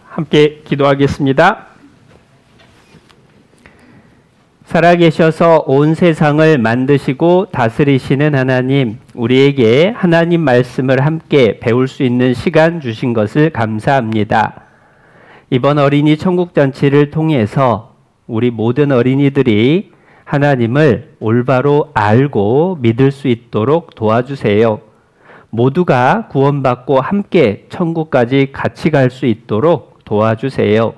함께 기도하겠습니다. 살아계셔서 온 세상을 만드시고 다스리시는 하나님, 우리에게 하나님 말씀을 함께 배울 수 있는 시간 주신 것을 감사합니다. 이번 어린이 천국잔치를 통해서 우리 모든 어린이들이 하나님을 올바로 알고 믿을 수 있도록 도와주세요. 모두가 구원받고 함께 천국까지 같이 갈 수 있도록 도와주세요.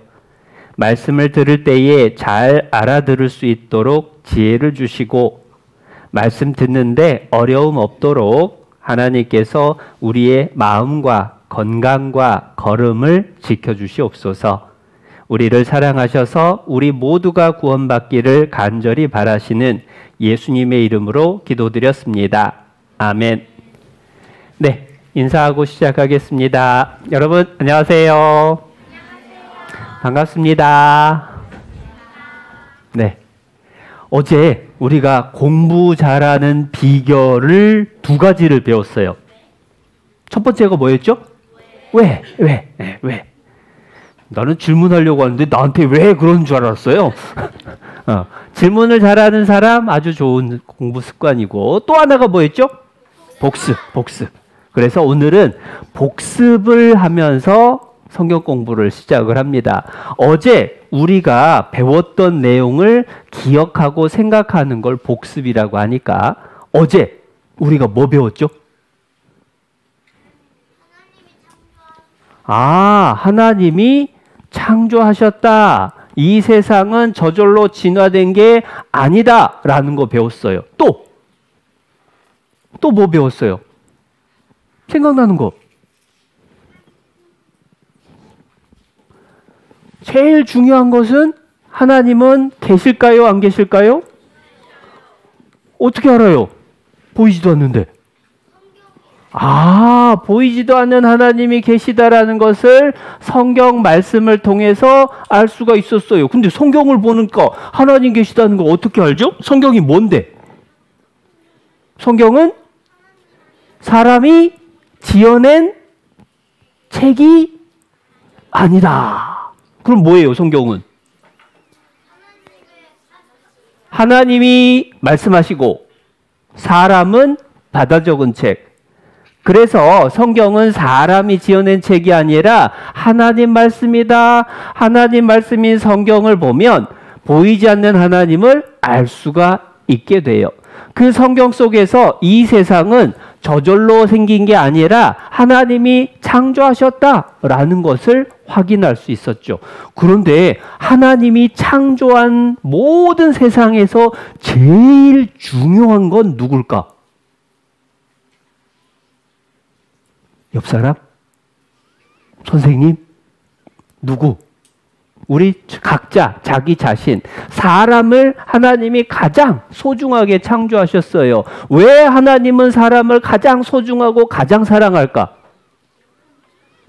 말씀을 들을 때에 잘 알아들을 수 있도록 지혜를 주시고, 말씀 듣는데 어려움 없도록 하나님께서 우리의 마음과 건강과 걸음을 지켜주시옵소서. 우리를 사랑하셔서 우리 모두가 구원받기를 간절히 바라시는 예수님의 이름으로 기도드렸습니다. 아멘. 네, 인사하고 시작하겠습니다. 여러분 안녕하세요. 반갑습니다. 네, 어제 우리가 공부 잘하는 비결을 두 가지를 배웠어요. 첫 번째가 뭐였죠? 왜? 나는 질문하려고 하는데 나한테 왜 그런 줄 알았어요. 질문을 잘하는 사람 아주 좋은 공부 습관이고, 또 하나가 뭐였죠? 복습. 그래서 오늘은 복습을 하면서 성경 공부를 시작을 합니다. 어제 우리가 배웠던 내용을 기억하고 생각하는 걸 복습이라고 하니까, 어제 우리가 뭐 배웠죠? 하나님이 창조하셨다. 이 세상은 저절로 진화된 게 아니다 라는 거 배웠어요. 또 뭐 배웠어요? 생각나는 거. 제일 중요한 것은 하나님은 계실까요? 안 계실까요? 어떻게 알아요? 보이지도 않는데. 보이지도 않는 하나님이 계시다라는 것을 성경 말씀을 통해서 알 수가 있었어요. 근데 성경을 보니까 하나님 계시다는 거 어떻게 알죠? 성경이 뭔데? 성경은 사람이 지어낸 책이 아니다. 그럼 뭐예요, 성경은? 하나님이 말씀하시고 사람은 받아 적은 책. 그래서 성경은 사람이 지어낸 책이 아니라 하나님 말씀이다. 하나님 말씀인 성경을 보면 보이지 않는 하나님을 알 수가 있게 돼요. 그 성경 속에서 이 세상은 저절로 생긴 게 아니라 하나님이 창조하셨다라는 것을 확인할 수 있었죠. 그런데 하나님이 창조한 모든 세상에서 제일 중요한 건 누굴까? 옆 사람? 선생님? 누구? 우리 각자 자기 자신, 사람을 하나님이 가장 소중하게 창조하셨어요. 왜 하나님은 사람을 가장 소중하고 가장 사랑할까?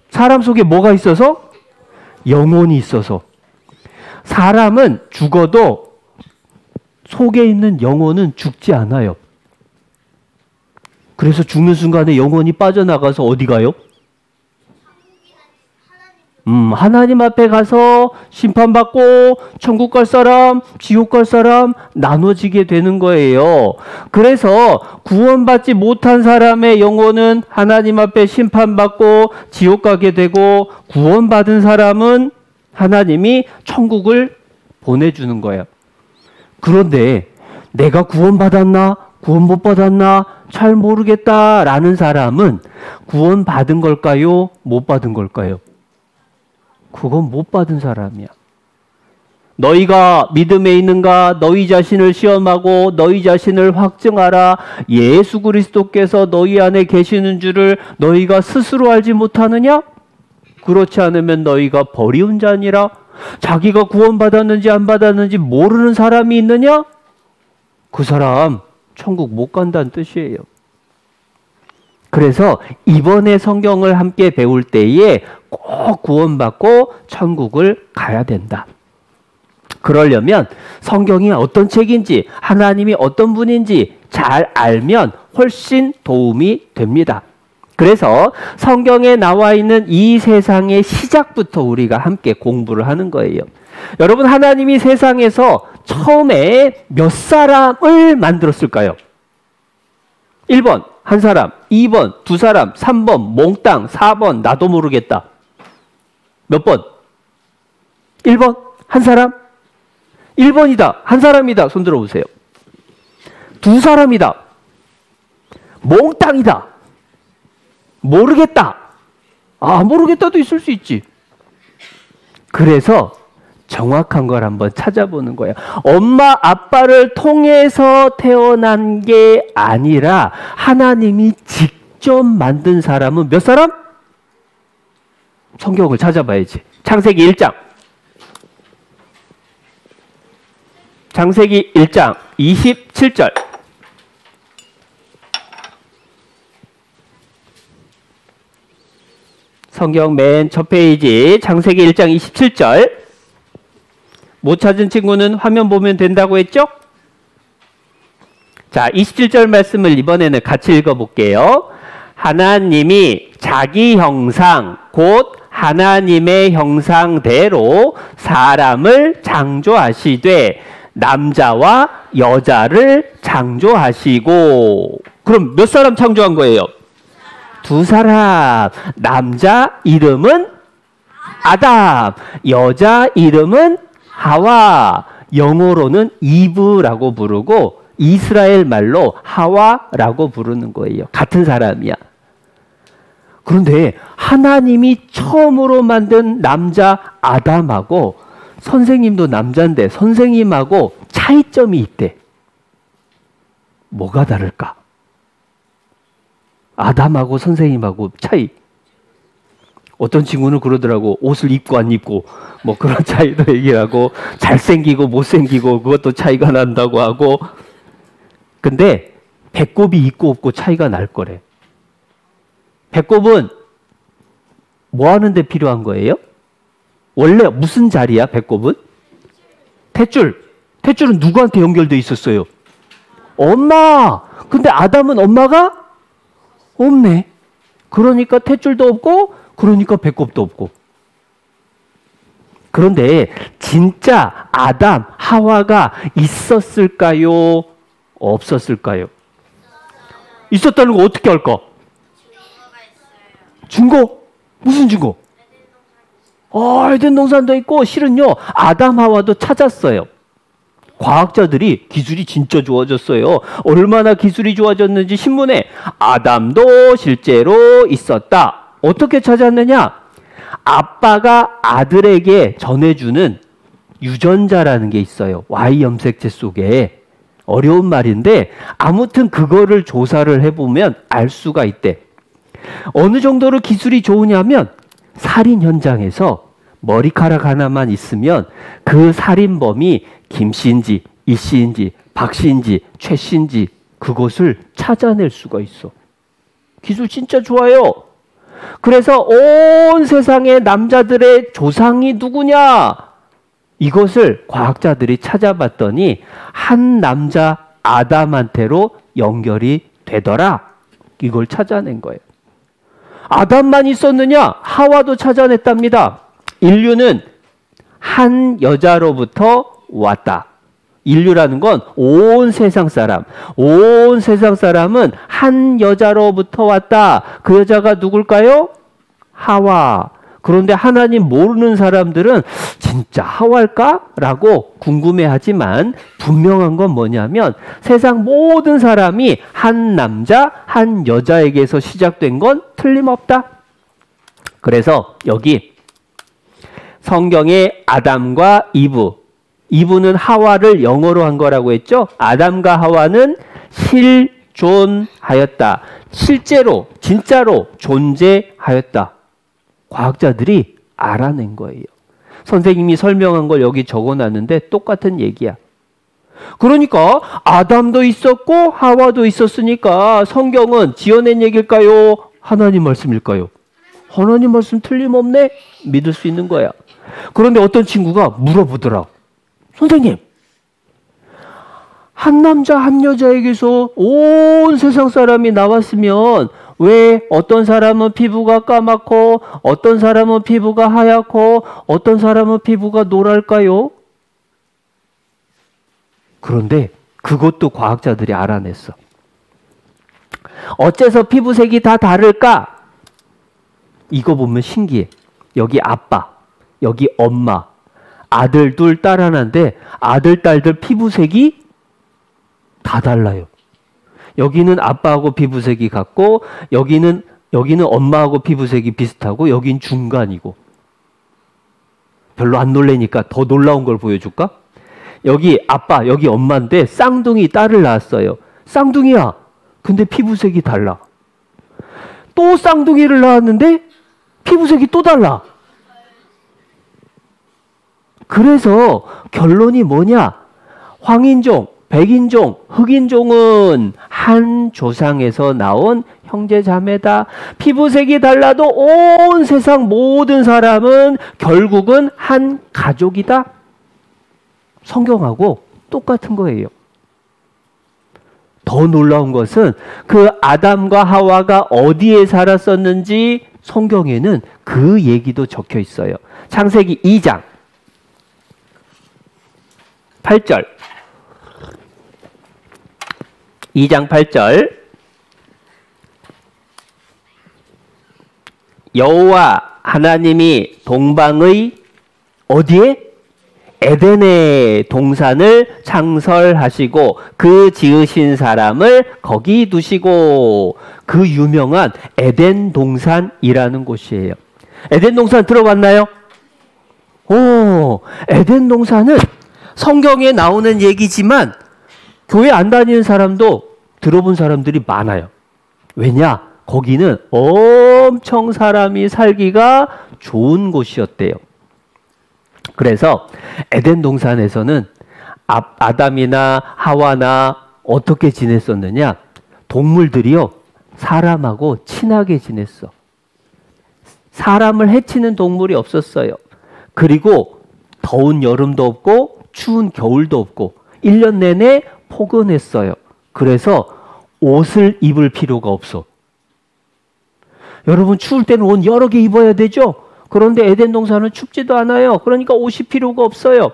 사람 속에 뭐가 있어서? 영혼이 있어서. 사람은 죽어도 속에 있는 영혼은 죽지 않아요. 그래서 죽는 순간에 영혼이 빠져나가서 어디 가요? 하나님 앞에 가서 심판받고 천국 갈 사람, 지옥 갈 사람 나눠지게 되는 거예요. 그래서 구원받지 못한 사람의 영혼은 하나님 앞에 심판받고 지옥 가게 되고, 구원받은 사람은 하나님이 천국을 보내주는 거예요. 그런데 내가 구원받았나? 구원 못 받았나? 잘 모르겠다라는 사람은 구원받은 걸까요? 못 받은 걸까요? 그건 못 받은 사람이야. 너희가 믿음에 있는가? 너희 자신을 시험하고 너희 자신을 확증하라. 예수 그리스도께서 너희 안에 계시는 줄을 너희가 스스로 알지 못하느냐? 그렇지 않으면 너희가 버리운 자니라. 자기가 구원받았는지 안 받았는지 모르는 사람이 있느냐? 그 사람 천국 못 간다는 뜻이에요. 그래서 이번에 성경을 함께 배울 때에 꼭 구원받고 천국을 가야 된다. 그러려면 성경이 어떤 책인지, 하나님이 어떤 분인지 잘 알면 훨씬 도움이 됩니다. 그래서 성경에 나와 있는 이 세상의 시작부터 우리가 함께 공부를 하는 거예요. 여러분, 하나님이 세상에서 처음에 몇 사람을 만들었을까요? 1번 한 사람, 2번 두 사람, 3번 몽땅, 4번 나도 모르겠다. 몇 번? 1번 한 사람? 1번이다. 한 사람이다. 손 들어보세요. 두 사람이다. 몽땅이다. 모르겠다. 모르겠다도 있을 수 있지. 그래서 정확한 걸 한번 찾아보는 거예요. 엄마, 아빠를 통해서 태어난 게 아니라 하나님이 직접 만든 사람은 몇 사람? 성경을 찾아봐야지. 창세기 1장. 창세기 1장 27절. 성경 맨 첫 페이지 창세기 1장 27절. 못 찾은 친구는 화면 보면 된다고 했죠? 자, 27절 말씀을 이번에는 같이 읽어볼게요. 하나님이 자기 형상, 곧 하나님의 형상대로 사람을 창조하시되 남자와 여자를 창조하시고. 그럼 몇 사람 창조한 거예요? 두 사람. 남자 이름은 아담, 여자 이름은 하와. 영어로는 이브라고 부르고 이스라엘 말로 하와라고 부르는 거예요. 같은 사람이야. 그런데 하나님이 처음으로 만든 남자 아담하고, 선생님도 남자인데 선생님하고 차이점이 있대. 뭐가 다를까? 아담하고 선생님하고 차이. 어떤 친구는 그러더라고. 옷을 입고 안 입고 뭐 그런 차이도 얘기하고, 잘생기고 못생기고 그것도 차이가 난다고 하고. 근데 배꼽이 있고 없고 차이가 날 거래. 배꼽은 뭐 하는데 필요한 거예요? 원래 무슨 자리야, 배꼽은? 탯줄. 탯줄은 누구한테 연결돼 있었어요? 엄마. 근데 아담은 엄마가 없네. 그러니까 탯줄도 없고, 그러니까 배꼽도 없고. 그런데 진짜 아담, 하와가 있었을까요? 없었을까요? 있었다는 거 어떻게 알까? 증거? 무슨 증거? 에덴 동산도 있고, 실은요 아담 하와도 찾았어요. 과학자들이 기술이 진짜 좋아졌어요. 얼마나 기술이 좋아졌는지 신문에 아담도 실제로 있었다. 어떻게 찾았느냐? 아빠가 아들에게 전해주는 유전자라는 게 있어요. Y 염색체 속에. 어려운 말인데 아무튼 그거를 조사를 해보면 알 수가 있대. 어느 정도로 기술이 좋으냐면, 살인 현장에서 머리카락 하나만 있으면 그 살인범이 김씨인지 이씨인지 박씨인지 최씨인지 그것을 찾아낼 수가 있어. 기술 진짜 좋아요. 그래서 온 세상의 남자들의 조상이 누구냐? 이것을 과학자들이 찾아봤더니 한 남자 아담한테로 연결이 되더라. 이걸 찾아낸 거예요. 아담만 있었느냐? 하와도 찾아냈답니다. 인류는 한 여자로부터 왔다. 인류라는 건 온 세상 사람. 온 세상 사람은 한 여자로부터 왔다. 그 여자가 누굴까요? 하와. 그런데 하나님 모르는 사람들은 진짜 하와일까? 라고 궁금해하지만, 분명한 건 뭐냐면 세상 모든 사람이 한 남자, 한 여자에게서 시작된 건 틀림없다. 그래서 여기 성경에 아담과 이브는 하와를 영어로 한 거라고 했죠. 아담과 하와는 실존하였다. 실제로, 진짜로 존재하였다. 과학자들이 알아낸 거예요. 선생님이 설명한 걸 여기 적어놨는데 똑같은 얘기야. 그러니까 아담도 있었고 하와도 있었으니까 성경은 지어낸 얘기일까요? 하나님 말씀일까요? 하나님 말씀 틀림없네? 믿을 수 있는 거야. 그런데 어떤 친구가 물어보더라. 선생님, 한 남자 한 여자에게서 온 세상 사람이 나왔으면 왜 어떤 사람은 피부가 까맣고 어떤 사람은 피부가 하얗고 어떤 사람은 피부가 노랄까요? 그런데 그것도 과학자들이 알아냈어. 어째서 피부색이 다 다를까? 이거 보면 신기해. 여기 아빠, 여기 엄마, 아들 둘, 딸 하나인데 아들, 딸들 피부색이 다 달라요. 여기는 아빠하고 피부색이 같고 여기는 엄마하고 피부색이 비슷하고 여긴 중간이고. 별로 안 놀래니까 더 놀라운 걸 보여줄까? 여기 아빠, 여기 엄마인데 쌍둥이 딸을 낳았어요. 쌍둥이야. 근데 피부색이 달라. 또 쌍둥이를 낳았는데 피부색이 또 달라. 그래서 결론이 뭐냐? 황인종, 백인종, 흑인종은 한 조상에서 나온 형제자매다. 피부색이 달라도 온 세상 모든 사람은 결국은 한 가족이다. 성경하고 똑같은 거예요. 더 놀라운 것은 그 아담과 하와가 어디에 살았었는지 성경에는 그 얘기도 적혀 있어요. 창세기 2장 8절. 2장 8절. 여호와 하나님이 동방의 어디에? 에덴의 동산을 창설하시고 그 지으신 사람을 거기 두시고. 그 유명한 에덴 동산이라는 곳이에요. 에덴 동산 들어봤나요? 오, 에덴 동산은 성경에 나오는 얘기지만 교회 안 다니는 사람도 들어본 사람들이 많아요. 왜냐? 거기는 엄청 사람이 살기가 좋은 곳이었대요. 그래서 에덴 동산에서는 아담이나 하와나 어떻게 지냈었느냐? 동물들이요, 사람하고 친하게 지냈어. 사람을 해치는 동물이 없었어요. 그리고 더운 여름도 없고 추운 겨울도 없고 1년 내내 포근했어요. 그래서 옷을 입을 필요가 없어. 여러분, 추울 때는 옷 여러 개 입어야 되죠? 그런데 에덴 동산은 춥지도 않아요. 그러니까 옷이 필요가 없어요.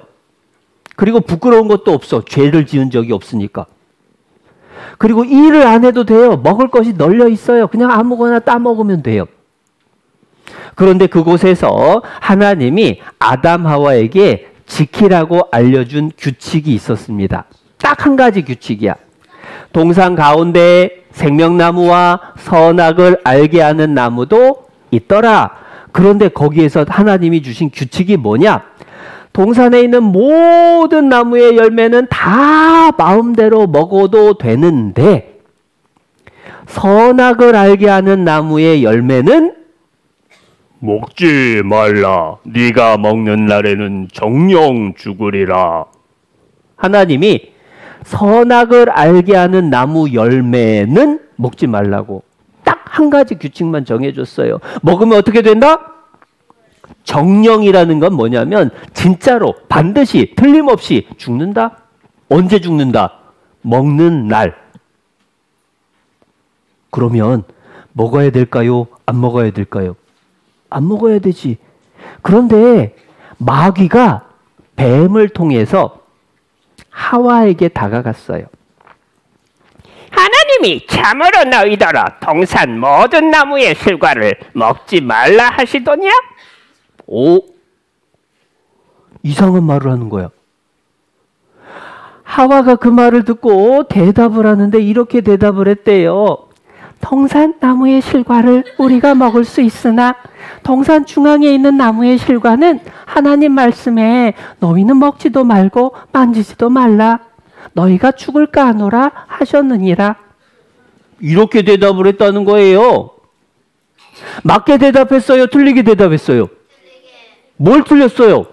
그리고 부끄러운 것도 없어. 죄를 지은 적이 없으니까. 그리고 일을 안 해도 돼요. 먹을 것이 널려 있어요. 그냥 아무거나 따먹으면 돼요. 그런데 그곳에서 하나님이 아담 하와에게 지키라고 알려준 규칙이 있었습니다. 딱 한 가지 규칙이야. 동산 가운데 생명나무와 선악을 알게 하는 나무도 있더라. 그런데 거기에서 하나님이 주신 규칙이 뭐냐? 동산에 있는 모든 나무의 열매는 다 마음대로 먹어도 되는데 선악을 알게 하는 나무의 열매는 먹지 말라. 네가 먹는 날에는 정령 죽으리라. 하나님이 선악을 알게 하는 나무 열매는 먹지 말라고 딱 한 가지 규칙만 정해줬어요. 먹으면 어떻게 된다? 정령이라는 건 뭐냐면 진짜로 반드시 틀림없이 죽는다. 언제 죽는다? 먹는 날. 그러면 먹어야 될까요? 안 먹어야 될까요? 안 먹어야 되지. 그런데 마귀가 뱀을 통해서 하와에게 다가갔어요. 하나님이 참으로 너희더러 동산 모든 나무의 실과를 먹지 말라 하시더냐? 오, 이상한 말을 하는 거야. 하와가 그 말을 듣고 대답을 하는데 이렇게 대답을 했대요. 동산 나무의 실과를 우리가 먹을 수 있으나 동산 중앙에 있는 나무의 실과는 하나님 말씀에 너희는 먹지도 말고 만지지도 말라. 너희가 죽을까 하노라 하셨느니라. 이렇게 대답을 했다는 거예요. 맞게 대답했어요? 틀리게 대답했어요? 뭘 틀렸어요?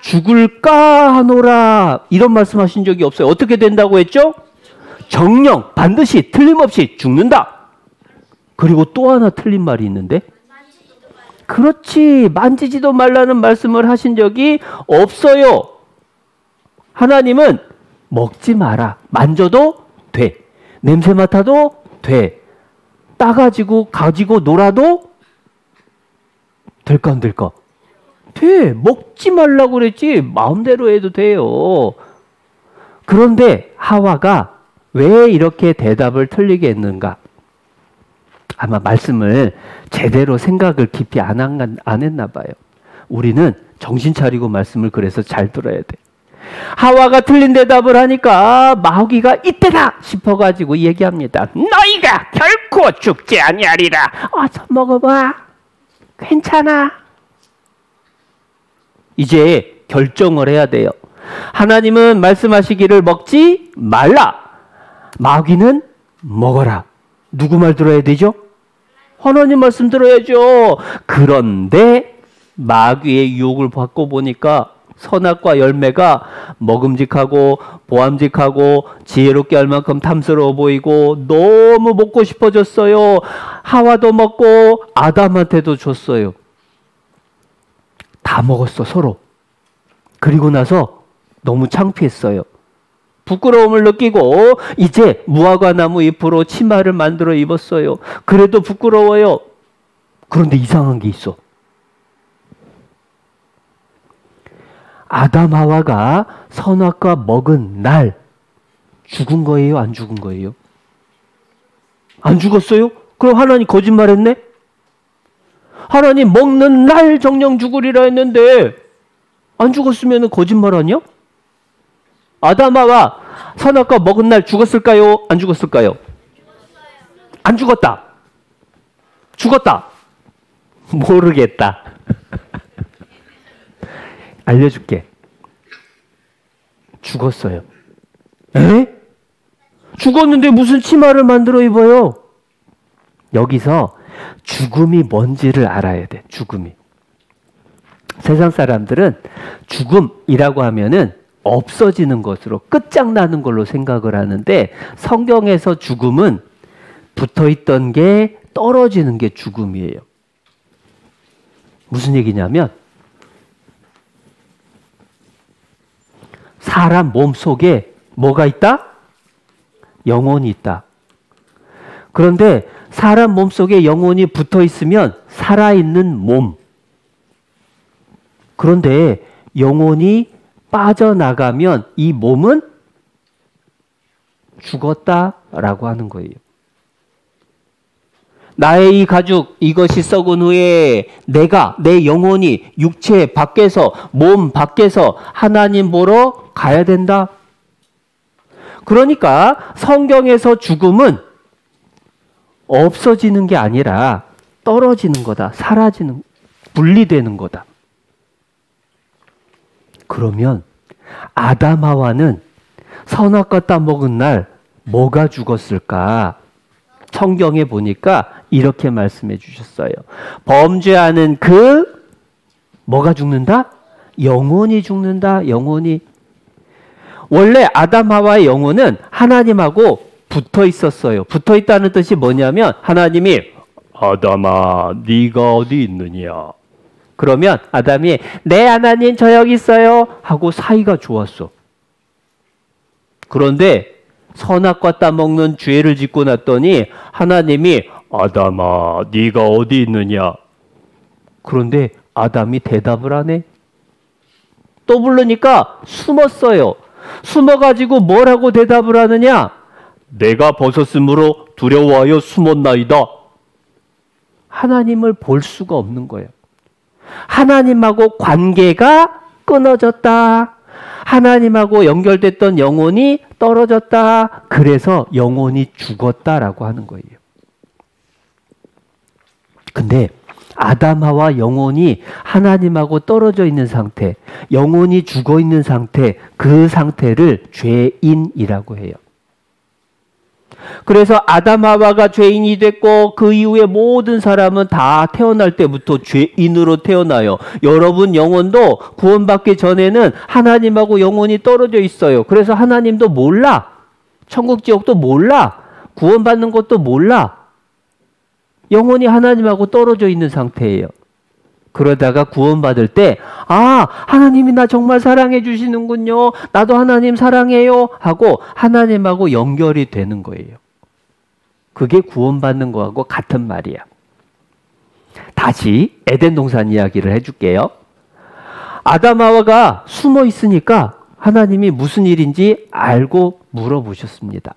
죽을까 하노라. 이런 말씀하신 적이 없어요. 어떻게 된다고 했죠? 정령, 반드시, 틀림없이 죽는다. 그리고 또 하나 틀린 말이 있는데, 그렇지, 만지지도 말라는 말씀을 하신 적이 없어요. 하나님은 먹지 마라. 만져도 돼. 냄새 맡아도 돼. 따가지고 가지고 놀아도 될까 안 될까? 돼. 먹지 말라고 그랬지 마음대로 해도 돼요. 그런데 하와가 왜 이렇게 대답을 틀리게 했는가? 아마 말씀을 제대로 생각을 깊이 안 했나 봐요. 우리는 정신 차리고 말씀을 그래서 잘 들어야 돼. 하와가 틀린 대답을 하니까 마귀가 이때다 싶어가지고 얘기합니다. 너희가 결코 죽지 아니하리라. 어서 먹어봐. 괜찮아. 이제 결정을 해야 돼요. 하나님은 말씀하시기를 먹지 말라. 마귀는 먹어라. 누구 말 들어야 되죠? 하나님 말씀 들어야죠. 그런데 마귀의 유혹을 받고 보니까 선악과 열매가 먹음직하고 보암직하고 지혜롭게 할 만큼 탐스러워 보이고 너무 먹고 싶어졌어요. 하와도 먹고 아담한테도 줬어요. 다 먹었어 서로. 그리고 나서 너무 창피했어요. 부끄러움을 느끼고 이제 무화과 나무 잎으로 치마를 만들어 입었어요. 그래도 부끄러워요. 그런데 이상한 게 있어. 아담 하와가 선악과 먹은 날 죽은 거예요? 안 죽은 거예요? 안 죽었어요? 그럼 하나님 거짓말했네? 하나님 먹는 날 정령 죽으리라 했는데 안 죽었으면 거짓말 아니야? 아담 하와 선악과 먹은 날 죽었을까요? 안 죽었을까요? 안 죽었다. 죽었다. 모르겠다. 알려줄게. 죽었어요. 에? 죽었는데 무슨 치마를 만들어 입어요? 여기서 죽음이 뭔지를 알아야 돼. 죽음이. 세상 사람들은 죽음이라고 하면은 없어지는 것으로 끝장나는 걸로 생각을 하는데 성경에서 죽음은 붙어있던 게 떨어지는 게 죽음이에요. 무슨 얘기냐면 사람 몸 속에 뭐가 있다? 영혼이 있다. 그런데 사람 몸 속에 영혼이 붙어 있으면 살아있는 몸. 그런데 영혼이 빠져나가면 이 몸은 죽었다라고 하는 거예요. 나의 이 가죽 이것이 썩은 후에 내 영혼이 육체 밖에서 몸 밖에서 하나님 보러 가야 된다. 그러니까 성경에서 죽음은 없어지는 게 아니라 떨어지는 거다. 사라지는, 분리되는 거다. 그러면 아담 하와는 선악과 따먹은 날 뭐가 죽었을까? 성경에 보니까 이렇게 말씀해 주셨어요. 범죄하는 뭐가 죽는다? 영혼이 죽는다. 영혼이. 원래 아담 하와의 영혼은 하나님하고 붙어 있었어요. 붙어 있다는 뜻이 뭐냐면 하나님이 아담아, 네가 어디 있느냐? 그러면 아담이 네 하나님 저 여기 있어요 하고 사이가 좋았어. 그런데 선악과 따먹는 죄를 짓고 났더니 하나님이 아담아, 네가 어디 있느냐? 그런데 아담이 대답을 안 해. 또 부르니까 숨었어요. 숨어가지고 뭐라고 대답을 하느냐? 내가 벗었으므로 두려워하여 숨었나이다. 하나님을 볼 수가 없는 거예요. 하나님하고 관계가 끊어졌다. 하나님하고 연결됐던 영혼이 떨어졌다. 그래서 영혼이 죽었다라고 하는 거예요. 근데 아담 하와 영혼이 하나님하고 떨어져 있는 상태, 영혼이 죽어 있는 상태, 그 상태를 죄인이라고 해요. 그래서 아담 하와가 죄인이 됐고 그 이후에 모든 사람은 다 태어날 때부터 죄인으로 태어나요. 여러분 영혼도 구원받기 전에는 하나님하고 영혼이 떨어져 있어요. 그래서 하나님도 몰라. 천국 지옥도 몰라. 구원받는 것도 몰라. 영혼이 하나님하고 떨어져 있는 상태예요. 그러다가 구원받을 때 하나님이 나 정말 사랑해 주시는군요. 나도 하나님 사랑해요 하고 하나님하고 연결이 되는 거예요. 그게 구원받는 거하고 같은 말이야. 다시 에덴 동산 이야기를 해줄게요. 아담 하와가 숨어 있으니까 하나님이 무슨 일인지 알고 물어보셨습니다.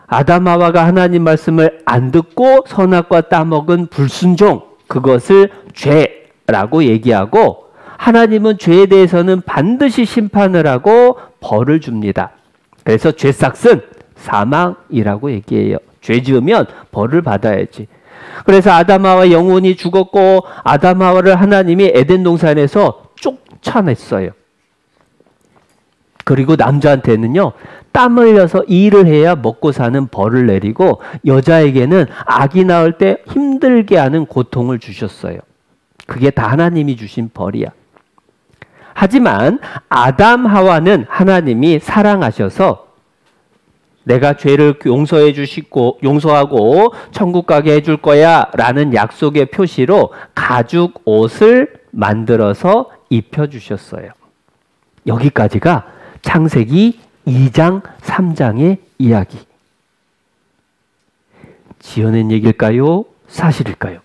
아담 하와가 하나님 말씀을 안 듣고 선악과 따먹은 불순종, 그것을 죄라고 얘기하고 하나님은 죄에 대해서는 반드시 심판을 하고 벌을 줍니다. 그래서 죄삭은 사망이라고 얘기해요. 죄 지으면 벌을 받아야지. 그래서 아담 하와 영혼이 죽었고 아담 하와를 하나님이 에덴 동산에서 쫓아냈어요. 그리고 남자한테는요, 땀 흘려서 일을 해야 먹고 사는 벌을 내리고 여자에게는 아기 낳을 때 힘들게 하는 고통을 주셨어요. 그게 다 하나님이 주신 벌이야. 하지만 아담 하와는 하나님이 사랑하셔서 내가 죄를 용서해 주시고 용서하고 천국 가게 해줄 거야 라는 약속의 표시로 가죽 옷을 만들어서 입혀주셨어요. 여기까지가 창세기 2장 3장의 이야기. 지어낸 얘기일까요? 사실일까요?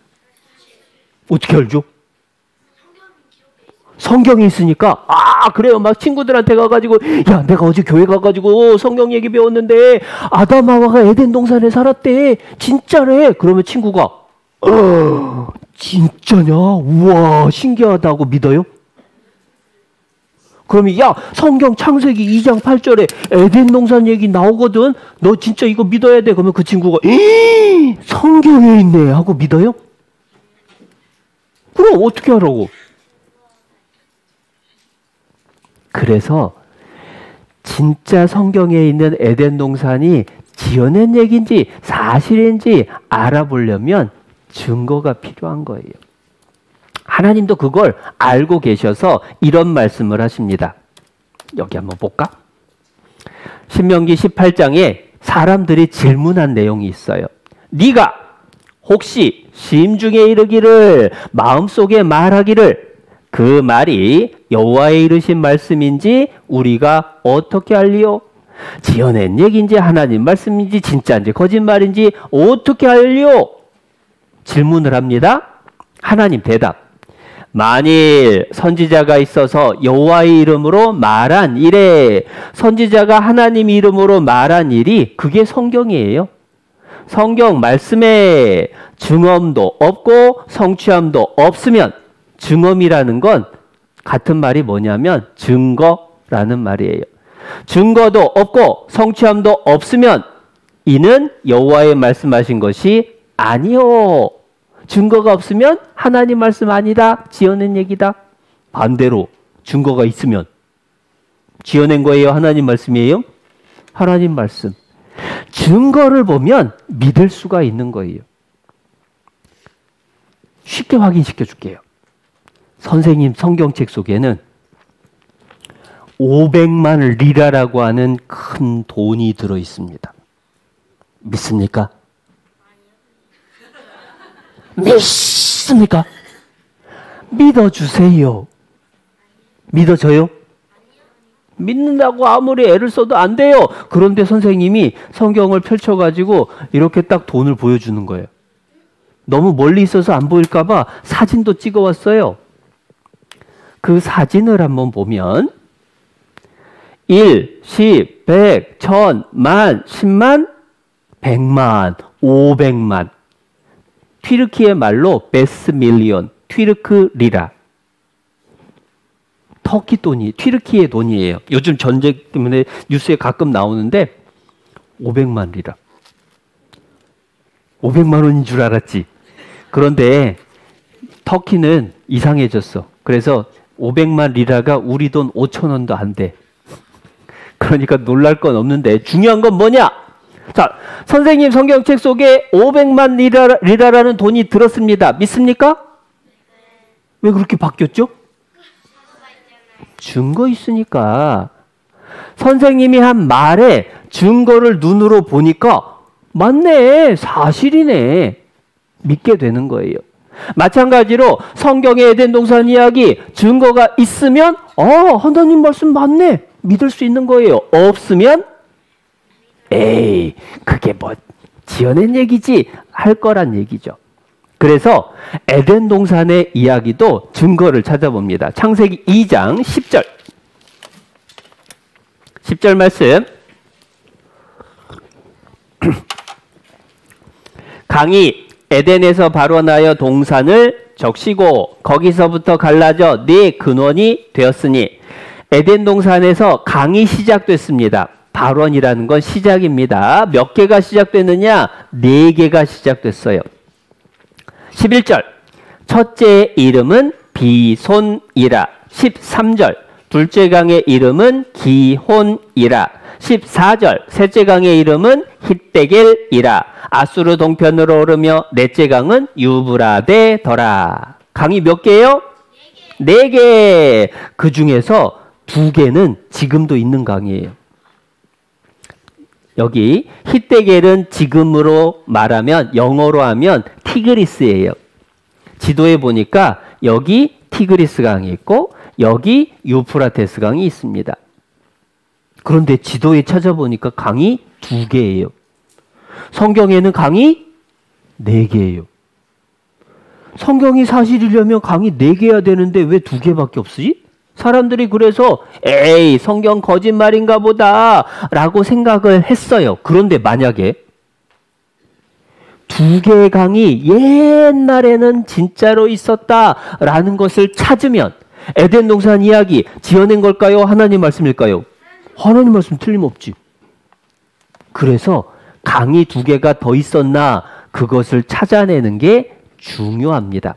어떻게 알죠? 성경이 있으니까 그래요. 막 친구들한테 가가지고 야 내가 어제 교회 가가지고 성경 얘기 배웠는데 아담 하와가 에덴 동산에 살았대. 진짜래. 그러면 친구가 진짜냐? 우와 신기하다고 믿어요? 그러면 야 성경 창세기 2장 8절에 에덴 동산 얘기 나오거든. 너 진짜 이거 믿어야 돼. 그러면 그 친구가 성경에 있네 하고 믿어요? 그럼 어떻게 하라고? 그래서 진짜 성경에 있는 에덴 동산이 지어낸 얘기인지 사실인지 알아보려면 증거가 필요한 거예요. 하나님도 그걸 알고 계셔서 이런 말씀을 하십니다. 여기 한번 볼까? 신명기 18장에 사람들이 질문한 내용이 있어요. 네가 혹시 심중에 이르기를 마음속에 말하기를 그 말이 여호와의 이르신 말씀인지 우리가 어떻게 알리요? 지어낸 얘기인지 하나님 말씀인지 진짜인지 거짓말인지 어떻게 알리요? 질문을 합니다. 하나님 대답. 만일 선지자가 있어서 여호와의 이름으로 말한 일에 선지자가 하나님 이름으로 말한 일이 그게 성경이에요. 성경 말씀에 증언도 없고 성취함도 없으면 증언이라는 건 같은 말이 뭐냐면 증거라는 말이에요. 증거도 없고 성취함도 없으면 이는 여호와의 말씀하신 것이 아니요. 증거가 없으면 하나님 말씀 아니다. 지어낸 얘기다. 반대로 증거가 있으면 지어낸 거예요? 하나님 말씀이에요? 하나님 말씀. 증거를 보면 믿을 수가 있는 거예요. 쉽게 확인시켜 줄게요. 선생님 성경책 속에는 500만 리라라고 하는 큰 돈이 들어 있습니다. 믿습니까? 믿습니까? 믿어주세요. 믿어져요? 믿는다고 아무리 애를 써도 안 돼요. 그런데 선생님이 성경을 펼쳐가지고 이렇게 딱 돈을 보여주는 거예요. 너무 멀리 있어서 안 보일까봐 사진도 찍어왔어요. 그 사진을 한번 보면 1, 10, 100, 1000, 만, 10만, 100만, 500만. 튀르키의 말로 베스 밀리언, 튀르크 리라. 터키 돈이, 튀르키의 돈이에요. 요즘 전쟁 때문에 뉴스에 가끔 나오는데 500만 리라. 500만 원인 줄 알았지. 그런데 터키는 이상해졌어. 그래서 500만 리라가 우리 돈 5천 원도 안 돼. 그러니까 놀랄 건 없는데 중요한 건 뭐냐? 자, 선생님 성경책 속에 500만 리라라는 돈이 들었습니다. 믿습니까? 왜 그렇게 바뀌었죠? 증거 있으니까. 선생님이 한 말에 증거를 눈으로 보니까 맞네, 사실이네. 믿게 되는 거예요. 마찬가지로 성경의 에덴 동산 이야기 증거가 있으면 하나님 말씀 맞네. 믿을 수 있는 거예요. 없으면 에이 그게 뭐 지어낸 얘기지 할 거란 얘기죠. 그래서 에덴 동산의 이야기도 증거를 찾아봅니다. 창세기 2장 10절. 10절 말씀. 강이 에덴에서 발원하여 동산을 적시고 거기서부터 갈라져 네 근원이 되었으니 에덴 동산에서 강이 시작됐습니다. 발원이라는 건 시작입니다. 몇 개가 시작됐느냐? 4개가 시작됐어요. 11절. 첫째의 이름은 비손이라. 13절. 둘째 강의 이름은 기혼이라. 14절. 셋째 강의 이름은 힛데겔이라. 아수르 동편으로 오르며 넷째 강은 유브라데더라. 강이 몇 개예요? 4개. 그 중에서 2개는 지금도 있는 강이에요. 여기 힛데겔은 지금으로 말하면, 영어로 하면 티그리스예요. 지도에 보니까 여기 티그리스 강이 있고 여기 유프라테스 강이 있습니다. 그런데 지도에 찾아보니까 강이 2개예요. 성경에는 강이 4개예요. 성경이 사실이려면 강이 4개야 되는데 왜 2개밖에 없지? 사람들이 그래서 에이, 성경 거짓말인가 보다 라고 생각을 했어요. 그런데 만약에 2개의 강이 옛날에는 진짜로 있었다라는 것을 찾으면 에덴 동산 이야기 지어낸 걸까요? 하나님 말씀일까요? 하나님 말씀 틀림없지. 그래서 강이 2개가 더 있었나 그것을 찾아내는 게 중요합니다.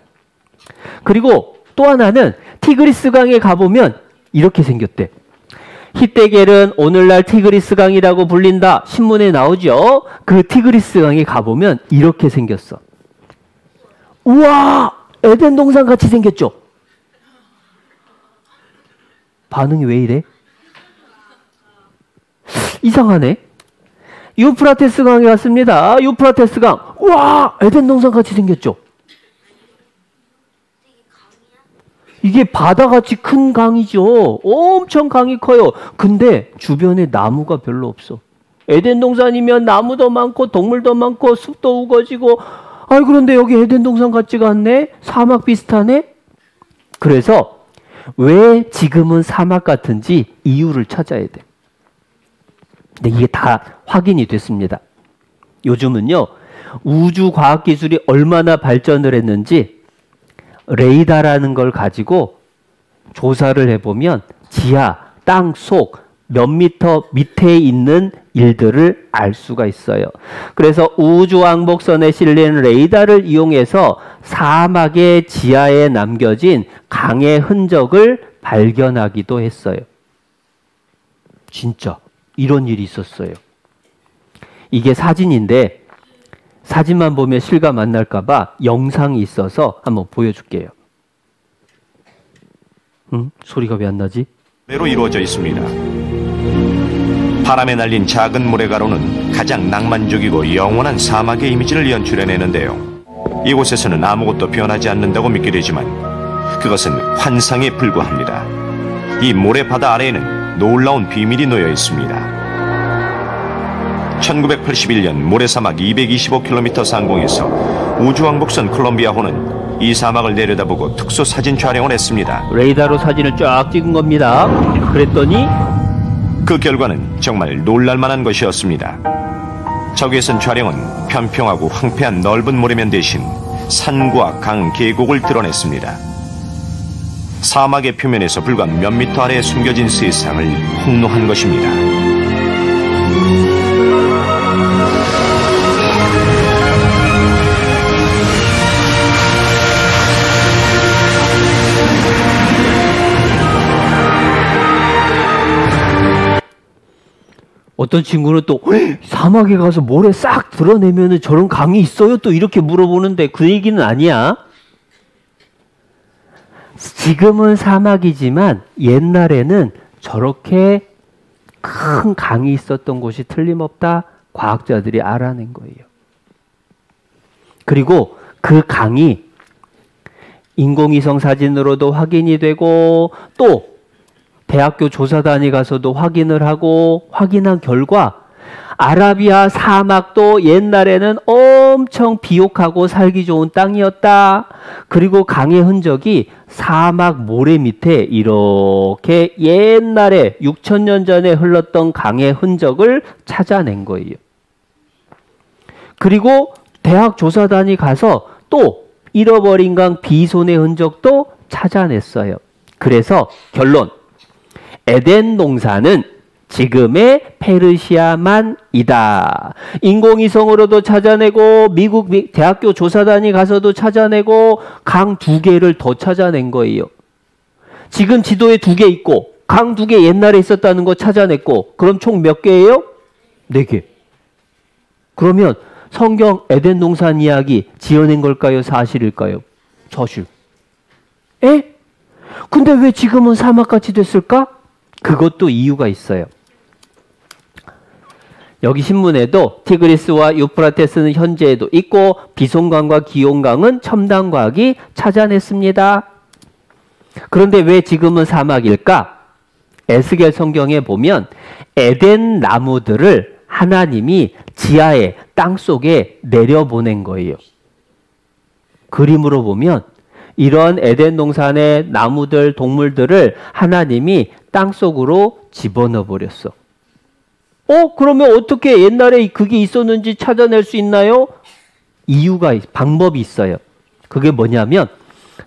그리고 또 하나는 티그리스 강에 가보면 이렇게 생겼대. 힛데겔은 오늘날 티그리스 강이라고 불린다. 신문에 나오죠. 그 티그리스 강에 가보면 이렇게 생겼어. 우와! 에덴 동산 같이 생겼죠? 반응이 왜 이래? 이상하네. 유프라테스 강에 왔습니다. 유프라테스 강. 우와! 에덴 동산 같이 생겼죠? 이게 바다같이 큰 강이죠. 엄청 강이 커요. 근데 주변에 나무가 별로 없어. 에덴 동산이면 나무도 많고 동물도 많고 숲도 우거지고, 아이 그런데 여기 에덴 동산 같지가 않네? 사막 비슷하네? 그래서 왜 지금은 사막 같은지 이유를 찾아야 돼. 근데 이게 다 확인이 됐습니다. 요즘은요, 우주 과학 기술이 얼마나 발전을 했는지 레이더라는 걸 가지고 조사를 해보면 지하, 땅 속 몇 미터 밑에 있는 일들을 알 수가 있어요. 그래서 우주왕복선에 실린 레이더를 이용해서 사막의 지하에 남겨진 강의 흔적을 발견하기도 했어요. 진짜 이런 일이 있었어요. 이게 사진인데 사진만 보면 실감 안 날까 봐 영상이 있어서 한번 보여줄게요. 소리가 왜 안 나지? 로 이루어져 있습니다. 바람에 날린 작은 모래가루는 가장 낭만적이고 영원한 사막의 이미지를 연출해내는데요. 이곳에서는 아무것도 변하지 않는다고 믿게 되지만 그것은 환상에 불과합니다. 이 모래바다 아래에는 놀라운 비밀이 놓여 있습니다. 1981년 모래사막 225km 상공에서 우주왕복선 콜롬비아호는 이 사막을 내려다보고 특수 사진 촬영을 했습니다. 레이더로 사진을 쫙 찍은 겁니다. 그랬더니 그 결과는 정말 놀랄만한 것이었습니다. 적외선 촬영은 평평하고 황폐한 넓은 모래면 대신 산과 강, 계곡을 드러냈습니다. 사막의 표면에서 불과 몇 미터 아래에 숨겨진 세상을 폭로한 것입니다. 어떤 친구는 또 사막에 가서 모래 싹 드러내면 저런 강이 있어요? 또 이렇게 물어보는데 그 얘기는 아니야. 지금은 사막이지만 옛날에는 저렇게 큰 강이 있었던 곳이 틀림없다. 과학자들이 알아낸 거예요. 그리고 그 강이 인공위성 사진으로도 확인이 되고 또 대학교 조사단이 가서도 확인을 하고 확인한 결과 아라비아 사막도 옛날에는 엄청 비옥하고 살기 좋은 땅이었다. 그리고 강의 흔적이 사막 모래 밑에 이렇게 옛날에 6,000년 전에 흘렀던 강의 흔적을 찾아낸 거예요. 그리고 대학 조사단이 가서 또 잃어버린 강 비손의 흔적도 찾아냈어요. 그래서 결론, 에덴 동산은 지금의 페르시아만이다. 인공위성으로도 찾아내고 미국 대학교 조사단이 가서도 찾아내고 강 2개를 더 찾아낸 거예요. 지금 지도에 2개 있고 강 2개 옛날에 있었다는 거 찾아냈고, 그럼 총 몇 개예요? 4개. 그러면 성경 에덴 동산 이야기 지어낸 걸까요? 사실일까요? 사실. 에? 근데 왜 지금은 사막같이 됐을까? 그것도 이유가 있어요. 여기 신문에도 티그리스와 유프라테스는 현재에도 있고 비손강과 기온강은 첨단과학이 찾아냈습니다. 그런데 왜 지금은 사막일까? 에스겔 성경에 보면 에덴 나무들을 하나님이 지하에 땅속에 내려보낸 거예요. 그림으로 보면 이런 에덴 동산의 나무들, 동물들을 하나님이 땅속으로 집어넣어 버렸어. 그러면 어떻게 옛날에 그게 있었는지 찾아낼 수 있나요? 방법이 있어요. 그게 뭐냐면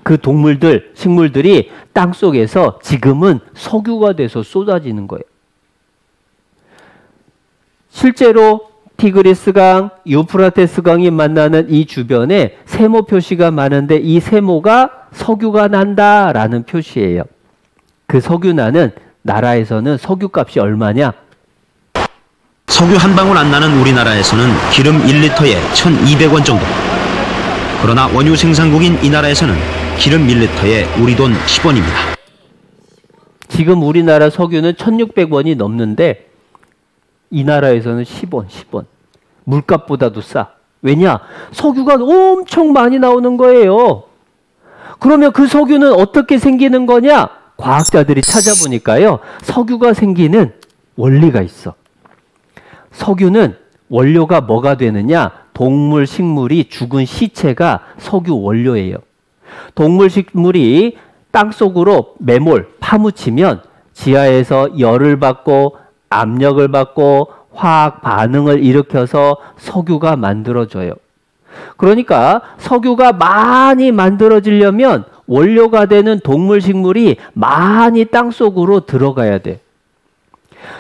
그 동물들, 식물들이 땅속에서 지금은 석유가 돼서 쏟아지는 거예요. 실제로 티그리스강, 유프라테스강이 만나는 이 주변에 세모 표시가 많은데 이 세모가 석유가 난다라는 표시예요. 그 석유 나는 나라에서는 석유값이 얼마냐? 석유 한 방울 안 나는 우리나라에서는 기름 1리터에 1,200원 정도. 그러나 원유 생산국인 이 나라에서는 기름 1리터에 우리 돈 10원입니다. 지금 우리나라 석유는 1,600원이 넘는데 이 나라에서는 10원. 물값보다도 싸. 왜냐? 석유가 엄청 많이 나오는 거예요. 그러면 그 석유는 어떻게 생기는 거냐? 과학자들이 찾아보니까요, 석유가 생기는 원리가 있어. 석유는 원료가 뭐가 되느냐? 동물, 식물이 죽은 시체가 석유 원료예요. 동물, 식물이 땅속으로 파묻히면 지하에서 열을 받고 압력을 받고 화학 반응을 일으켜서 석유가 만들어져요. 그러니까 석유가 많이 만들어지려면 원료가 되는 동물, 식물이 많이 땅속으로 들어가야 돼.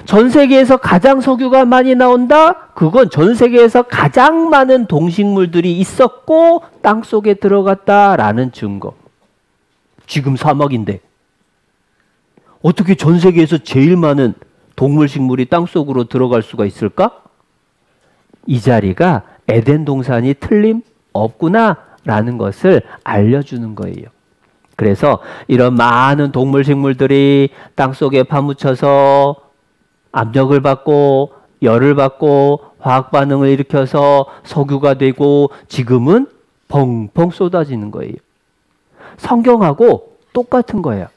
전 세계에서 가장 석유가 많이 나온다? 그건 전 세계에서 가장 많은 동식물들이 있었고 땅속에 들어갔다라는 증거. 지금 사막인데 어떻게 전 세계에서 제일 많은 동물, 식물이 땅속으로 들어갈 수가 있을까? 이 자리가 에덴 동산이 틀림없구나라는 것을 알려주는 거예요. 그래서 이런 많은 동물, 식물들이 땅속에 파묻혀서 압력을 받고 열을 받고 화학 반응을 일으켜서 석유가 되고 지금은 펑펑 쏟아지는 거예요. 성경하고 똑같은 거예요.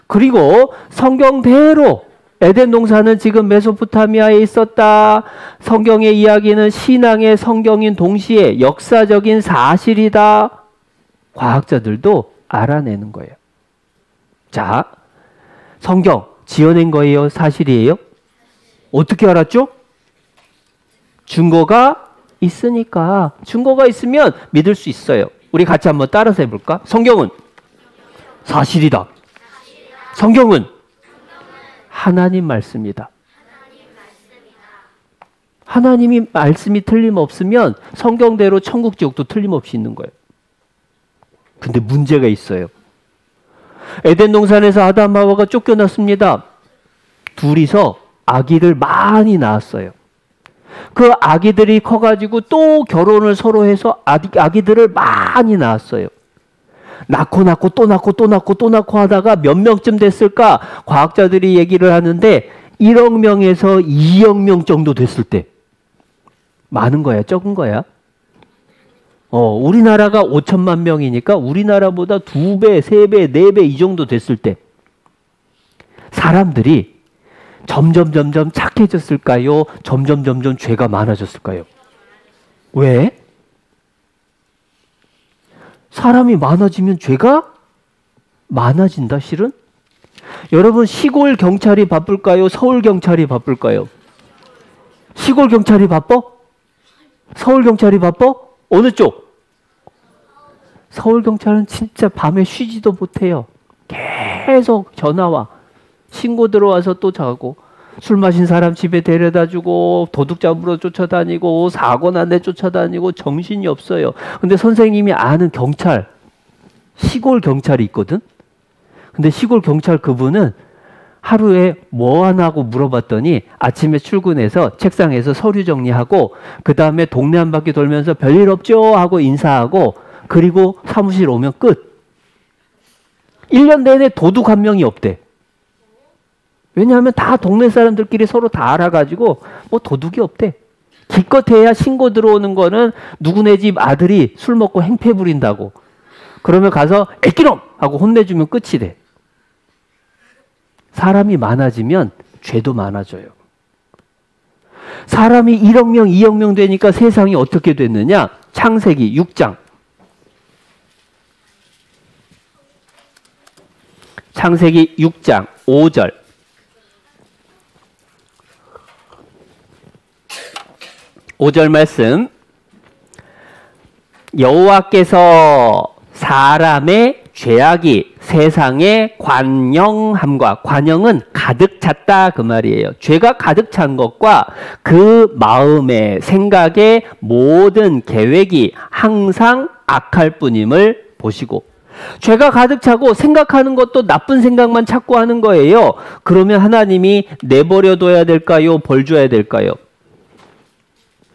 그리고 성경대로 에덴 동산은 지금 메소포타미아에 있었다. 성경의 이야기는 신앙의 성경인 동시에 역사적인 사실이다. 과학자들도 알아내는 거예요. 자, 성경 지어낸 거예요? 사실이에요? 어떻게 알았죠? 증거가 있으니까. 증거가 있으면 믿을 수 있어요. 우리 같이 한번 따라서 해볼까? 성경은 사실이다. 성경은 하나님 말씀이다. 하나님이 말씀이 틀림없으면 성경대로 천국 지옥도 틀림없이 있는 거예요. 근데 문제가 있어요. 에덴 동산에서 아담 하와가 쫓겨났습니다. 둘이서 아기를 많이 낳았어요. 그 아기들이 커가지고 또 결혼을 서로 해서 아기들을 많이 낳았어요. 낳고 또 낳고 하다가 몇 명쯤 됐을까? 과학자들이 얘기를 하는데 1억 명에서 2억 명 정도 됐을 때. 많은 거야? 적은 거야? 우리나라가 5천만 명이니까 우리나라보다 2배, 3배, 4배 이 정도 됐을 때 사람들이 점점 착해졌을까요? 점점 죄가 많아졌을까요? 왜? 사람이 많아지면 죄가 많아진다, 실은? 여러분, 시골 경찰이 바쁠까요? 서울 경찰이 바쁠까요? 시골 경찰이 바빠? 서울 경찰이 바빠? 어느 쪽? 서울 경찰은 진짜 밤에 쉬지도 못해요. 계속 전화와. 신고 들어와서 또 자고, 술 마신 사람 집에 데려다주고, 도둑 잡으러 쫓아다니고, 사고 난 데 쫓아다니고, 정신이 없어요. 근데 선생님이 아는 경찰, 시골 경찰이 있거든? 근데 시골 경찰 그분은 하루에 뭐 하나 하고 물어봤더니 아침에 출근해서 책상에서 서류 정리하고, 그 다음에 동네 한 바퀴 돌면서 별일 없죠? 하고 인사하고, 그리고 사무실 오면 끝. 1년 내내 도둑 한 명이 없대. 왜냐하면 다 동네 사람들끼리 서로 다 알아가지고 뭐 도둑이 없대. 기껏해야 신고 들어오는 거는 누구네 집 아들이 술 먹고 행패 부린다고. 그러면 가서 애끼놈! 하고 혼내주면 끝이 돼. 사람이 많아지면 죄도 많아져요. 사람이 1억 명, 2억 명 되니까 세상이 어떻게 됐느냐? 창세기 6장. 창세기 6장 5절. 5절 말씀. 여호와께서 사람의 죄악이 세상에 관영함과, 관영은 가득 찼다 그 말이에요. 죄가 가득 찬 것과 그 마음의 생각의 모든 계획이 항상 악할 뿐임을 보시고, 죄가 가득 차고 생각하는 것도 나쁜 생각만 찾고 하는 거예요. 그러면 하나님이 내버려 둬야 될까요? 벌 줘야 될까요?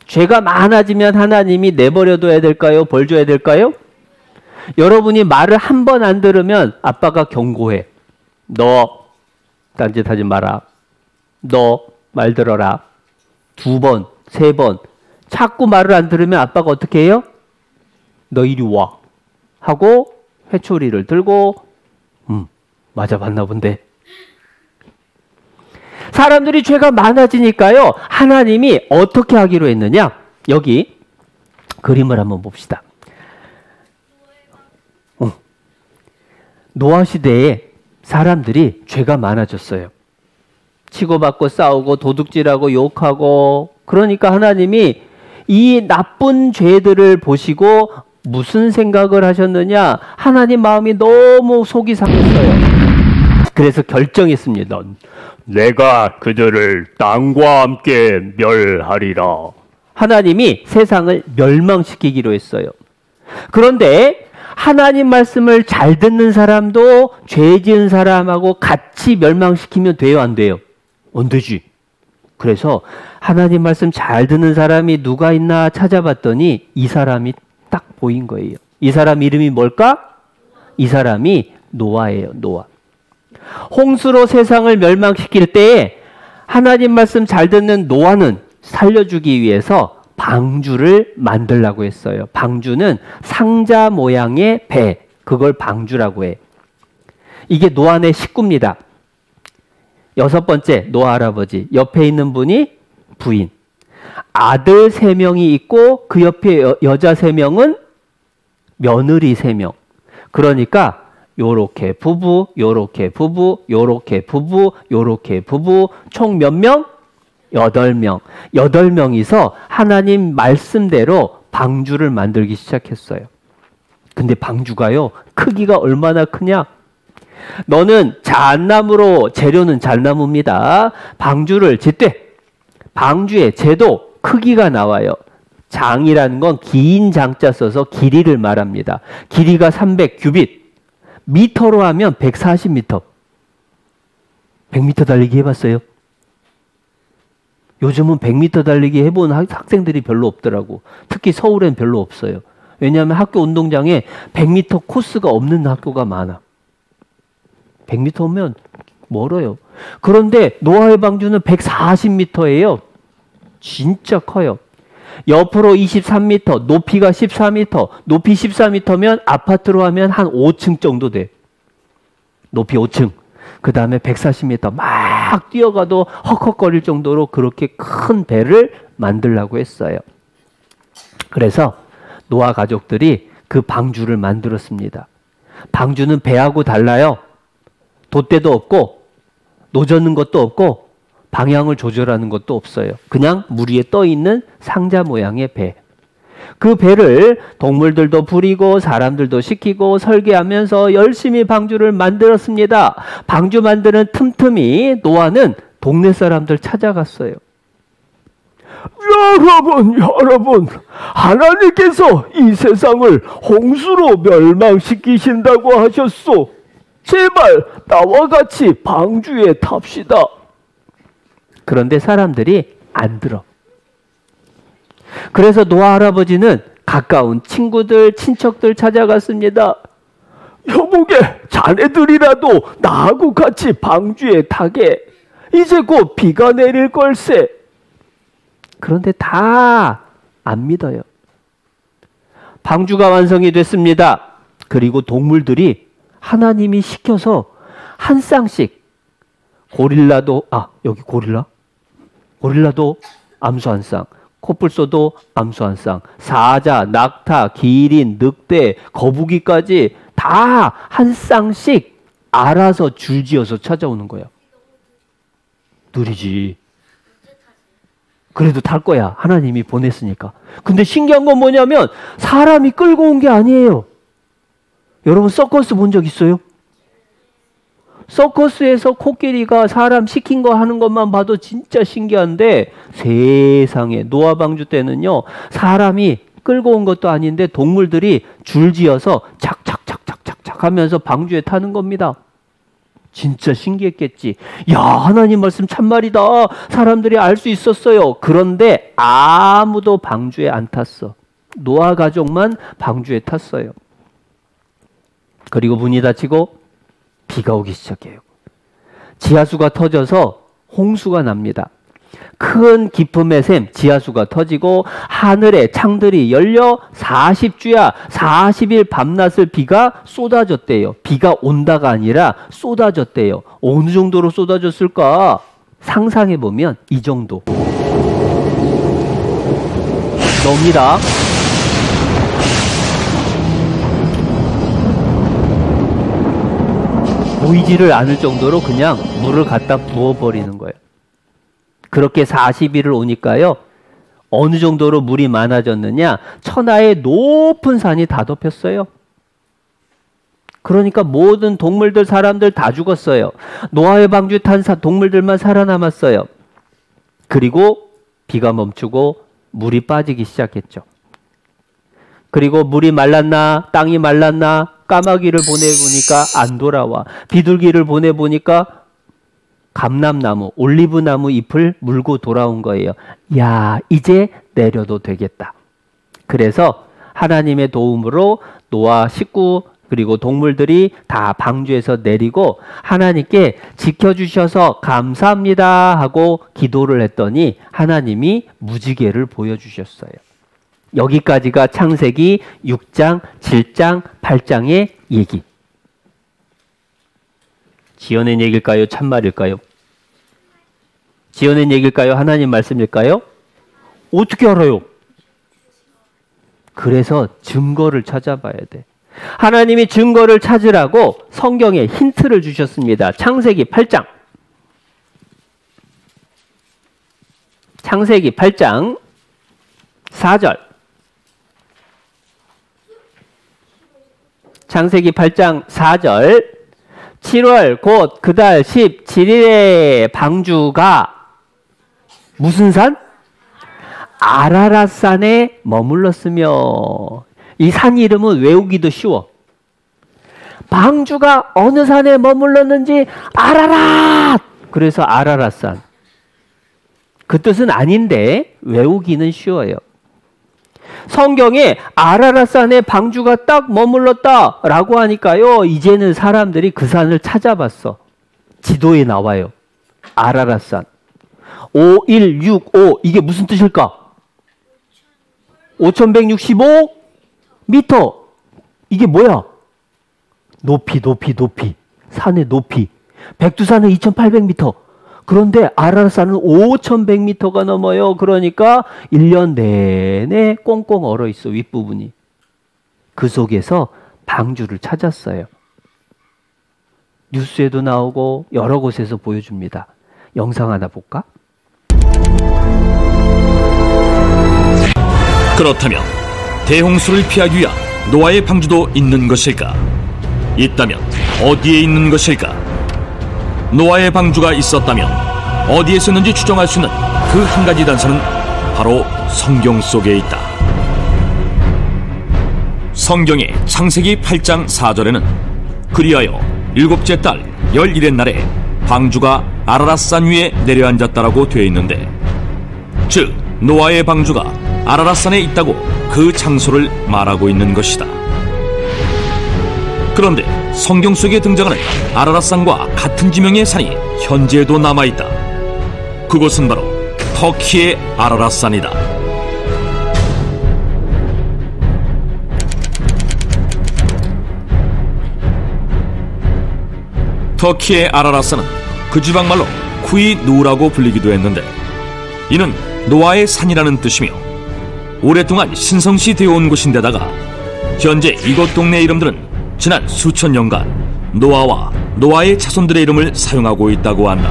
죄가 많아지면 하나님이 내버려 둬야 될까요? 벌 줘야 될까요? 여러분이 말을 한 번 안 들으면 아빠가 경고해. 너 딴짓하지 마라. 너 말 들어라. 2번, 3번. 자꾸 말을 안 들으면 아빠가 어떻게 해요? 너 이리 와. 하고 회초리를 들고 맞아 봤나 본데. 사람들이 죄가 많아지니까요. 하나님이 어떻게 하기로 했느냐? 여기 그림을 한번 봅시다. 노아 시대에 사람들이 죄가 많아졌어요. 치고받고 싸우고 도둑질하고 욕하고, 그러니까 하나님이 이 나쁜 죄들을 보시고 무슨 생각을 하셨느냐? 하나님 마음이 너무 속이 상했어요. 그래서 결정했습니다. 내가 그들을 땅과 함께 멸하리라. 하나님이 세상을 멸망시키기로 했어요. 그런데 하나님 말씀을 잘 듣는 사람도 죄 지은 사람하고 같이 멸망시키면 돼요, 안 돼요? 안 되지. 그래서 하나님 말씀 잘 듣는 사람이 누가 있나 찾아봤더니 이 사람이 딱 보인 거예요. 이 사람 이름이 뭘까? 이 사람이 노아예요, 노아. 홍수로 세상을 멸망시킬 때에 하나님 말씀 잘 듣는 노아는 살려주기 위해서 방주를 만들라고 했어요. 방주는 상자 모양의 배, 그걸 방주라고 해. 이게 노아의 식구입니다. 6번째 노아 할아버지, 옆에 있는 분이 부인. 아들 3명이 있고 그 옆에 여자 3명은 며느리 3명. 그러니까 요렇게 부부, 요렇게 부부, 요렇게 부부, 요렇게 부부, 총 몇 명? 8명. 8명이서 하나님 말씀대로 방주를 만들기 시작했어요. 근데 방주가요, 크기가 얼마나 크냐? 너는 잣나무로, 재료는 잣나무입니다. 방주를 짓되, 방주의 재도 크기가 나와요. 장이라는 건 긴 장자 써서 길이를 말합니다. 길이가 300규빗. 미터로 하면 140m. 100m 달리기 해봤어요? 요즘은 100m 달리기 해본 학생들이 별로 없더라고. 특히 서울엔 별로 없어요. 왜냐하면 학교 운동장에 100m 코스가 없는 학교가 많아. 100m면 멀어요. 그런데 노아의 방주는 140m예요. 진짜 커요. 옆으로 23m, 높이가 14m, 높이 14m면 아파트로 하면 한 5층 정도 돼. 높이 5층. 그 다음에 140m 막 막 뛰어가도 헉헉거릴 정도로 그렇게 큰 배를 만들려고 했어요. 그래서 노아 가족들이 그 방주를 만들었습니다. 방주는 배하고 달라요. 돛대도 없고 노젓는 것도 없고 방향을 조절하는 것도 없어요. 그냥 물 위에 떠 있는 상자 모양의 배. 그 배를 동물들도 부리고 사람들도 시키고 설계하면서 열심히 방주를 만들었습니다. 방주 만드는 틈틈이 노아는 동네 사람들 찾아갔어요. 여러분, 하나님께서 이 세상을 홍수로 멸망시키신다고 하셨소. 제발 나와 같이 방주에 탑시다. 그런데 사람들이 안 들어. 그래서 노아 할아버지는 가까운 친구들, 친척들 찾아갔습니다. 여보게, 자네들이라도 나하고 같이 방주에 타게. 이제 곧 비가 내릴 걸세. 그런데 다 안 믿어요. 방주가 완성이 됐습니다. 그리고 동물들이 하나님이 시켜서 한 쌍씩 고릴라도 여기 고릴라도 암수 한 쌍, 코뿔소도 암수 한 쌍, 사자, 낙타, 기린, 늑대, 거북이까지 다 한 쌍씩 알아서 줄지어서 찾아오는 거예요. 느리지. 그래도 탈 거야. 하나님이 보냈으니까. 근데 신기한 건 뭐냐면 사람이 끌고 온 게 아니에요. 여러분 서커스 본 적 있어요? 서커스에서 코끼리가 사람 시킨 거 하는 것만 봐도 진짜 신기한데 세상에 노아 방주 때는요. 사람이 끌고 온 것도 아닌데 동물들이 줄지어서 착착착착착착 하면서 방주에 타는 겁니다. 진짜 신기했겠지. 야, 하나님 말씀 참말이다. 사람들이 알 수 있었어요. 그런데 아무도 방주에 안 탔어. 노아 가족만 방주에 탔어요. 그리고 문이 닫히고 비가 오기 시작해요. 지하수가 터져서 홍수가 납니다. 큰 기쁨의 샘 지하수가 터지고 하늘의 창들이 열려 40주야 40일 밤낮을 비가 쏟아졌대요. 비가 온다가 아니라 쏟아졌대요. 어느 정도로 쏟아졌을까? 상상해보면 이 정도. 넣습니다. 보이지를 않을 정도로 그냥 물을 갖다 부어버리는 거예요. 그렇게 40일을 오니까요. 어느 정도로 물이 많아졌느냐. 천하의 높은 산이 다 덮였어요. 그러니까 모든 동물들, 사람들 다 죽었어요. 노아의 방주에 탄 동물들만 살아남았어요. 그리고 비가 멈추고 물이 빠지기 시작했죠. 그리고 물이 말랐나, 땅이 말랐나, 까마귀를 보내보니까 안 돌아와. 비둘기를 보내보니까 감람나무, 올리브나무 잎을 물고 돌아온 거예요. 야, 이제 내려도 되겠다. 그래서 하나님의 도움으로 노아 식구 그리고 동물들이 다 방주에서 내리고 하나님께 지켜주셔서 감사합니다 하고 기도를 했더니 하나님이 무지개를 보여주셨어요. 여기까지가 창세기 6장, 7장, 8장의 얘기. 지어낸 얘기일까요? 참말일까요? 지어낸 얘기일까요? 하나님 말씀일까요? 어떻게 알아요? 그래서 증거를 찾아봐야 돼. 하나님이 증거를 찾으라고 성경에 힌트를 주셨습니다. 창세기 8장. 창세기 8장 4절. 창세기 8장 4절. 7월 곧 그달 17일에 방주가 무슨 산? 아라랏산에 머물렀으며. 이 산 이름은 외우기도 쉬워. 방주가 어느 산에 머물렀는지 아라랏! 그래서 아라랏산. 그 뜻은 아닌데 외우기는 쉬워요. 성경에 아라랏산에 방주가 딱 머물렀다라고 하니까요. 이제는 사람들이 그 산을 찾아봤어. 지도에 나와요. 아라랏산. 5165 이게 무슨 뜻일까? 5165 미터. 이게 뭐야? 높이. 산의 높이. 백두산은 2800미터. 그런데 아라라산은 5,100m가 넘어요. 그러니까 1년 내내 꽁꽁 얼어 있어, 윗부분이. 그 속에서 방주를 찾았어요. 뉴스에도 나오고 여러 곳에서 보여줍니다. 영상 하나 볼까? 그렇다면 대홍수를 피하기 위한 노아의 방주도 있는 것일까? 있다면 어디에 있는 것일까? 노아의 방주가 있었다면 어디에 있는지 추정할 수 있는 그 한 가지 단서는 바로 성경 속에 있다. 성경의 창세기 8장 4절에는 그리하여 일곱째 달 11의 날에 방주가 아라랏산 위에 내려앉았다라고 되어 있는데, 즉 노아의 방주가 아라랏산에 있다고 그 장소를 말하고 있는 것이다. 그런데 성경 속에 등장하는 아라랏산과 같은 지명의 산이 현재에도 남아있다. 그곳은 바로 터키의 아라랏산이다. 터키의 아라랏산은 그 지방말로 쿠이누라고 불리기도 했는데, 이는 노아의 산이라는 뜻이며 오랫동안 신성시 되어온 곳인데다가 현재 이곳 동네 이름들은 지난 수천 년간 노아와 노아의 자손들의 이름을 사용하고 있다고 한다.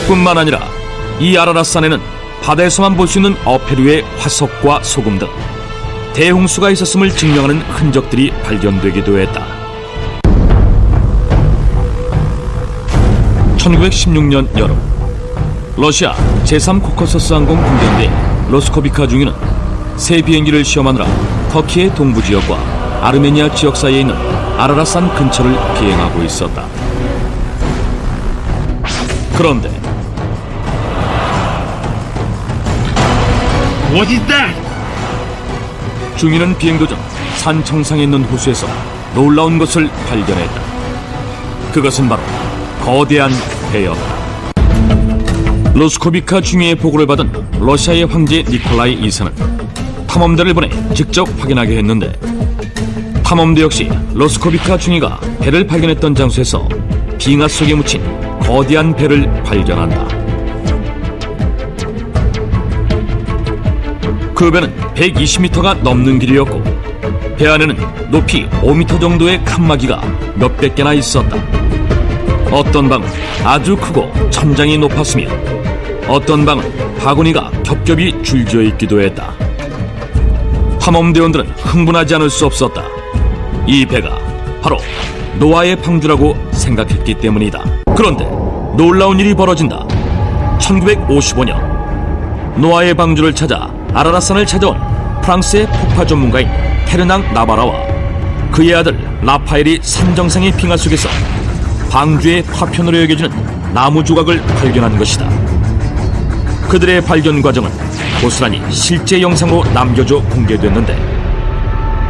뿐만 아니라 이 아라랏산에는 바다에서만 볼 수 있는 어패류의 화석과 소금 등 대홍수가 있었음을 증명하는 흔적들이 발견되기도 했다. 1916년 여름, 러시아 제3코커서스 항공 군대인데 로스코비카 중위는 새 비행기를 시험하느라 터키의 동부 지역과 아르메니아 지역 사이에 있는 아라랏산 근처를 비행하고 있었다. 그런데 중위는 비행 도중 산 정상에 있는 호수에서 놀라운 것을 발견했다. 그것은 바로 거대한 배였다. 로스코비카 중위의 보고를 받은 러시아의 황제 니콜라이 2세는 탐험대를 보내 직접 확인하게 했는데, 탐험대 역시 로스코비카 중위가 배를 발견했던 장소에서 빙하 속에 묻힌 거대한 배를 발견한다. 그 배는 120m가 넘는 길이었고 배 안에는 높이 5m 정도의 칸막이가 몇백 개나 있었다. 어떤 방은 아주 크고 천장이 높았으며 어떤 방은 바구니가 겹겹이 줄지어 있기도 했다. 탐험대원들은 흥분하지 않을 수 없었다. 이 배가 바로 노아의 방주라고 생각했기 때문이다. 그런데 놀라운 일이 벌어진다. 1955년 노아의 방주를 찾아 아라랏산을 찾아온 프랑스의 폭파 전문가인 테르낭 나바라와 그의 아들 라파엘이 산 정상의 빙하 속에서 방주의 파편으로 여겨지는 나무 조각을 발견한 것이다. 그들의 발견 과정은 고스란히 실제 영상으로 남겨져 공개됐는데,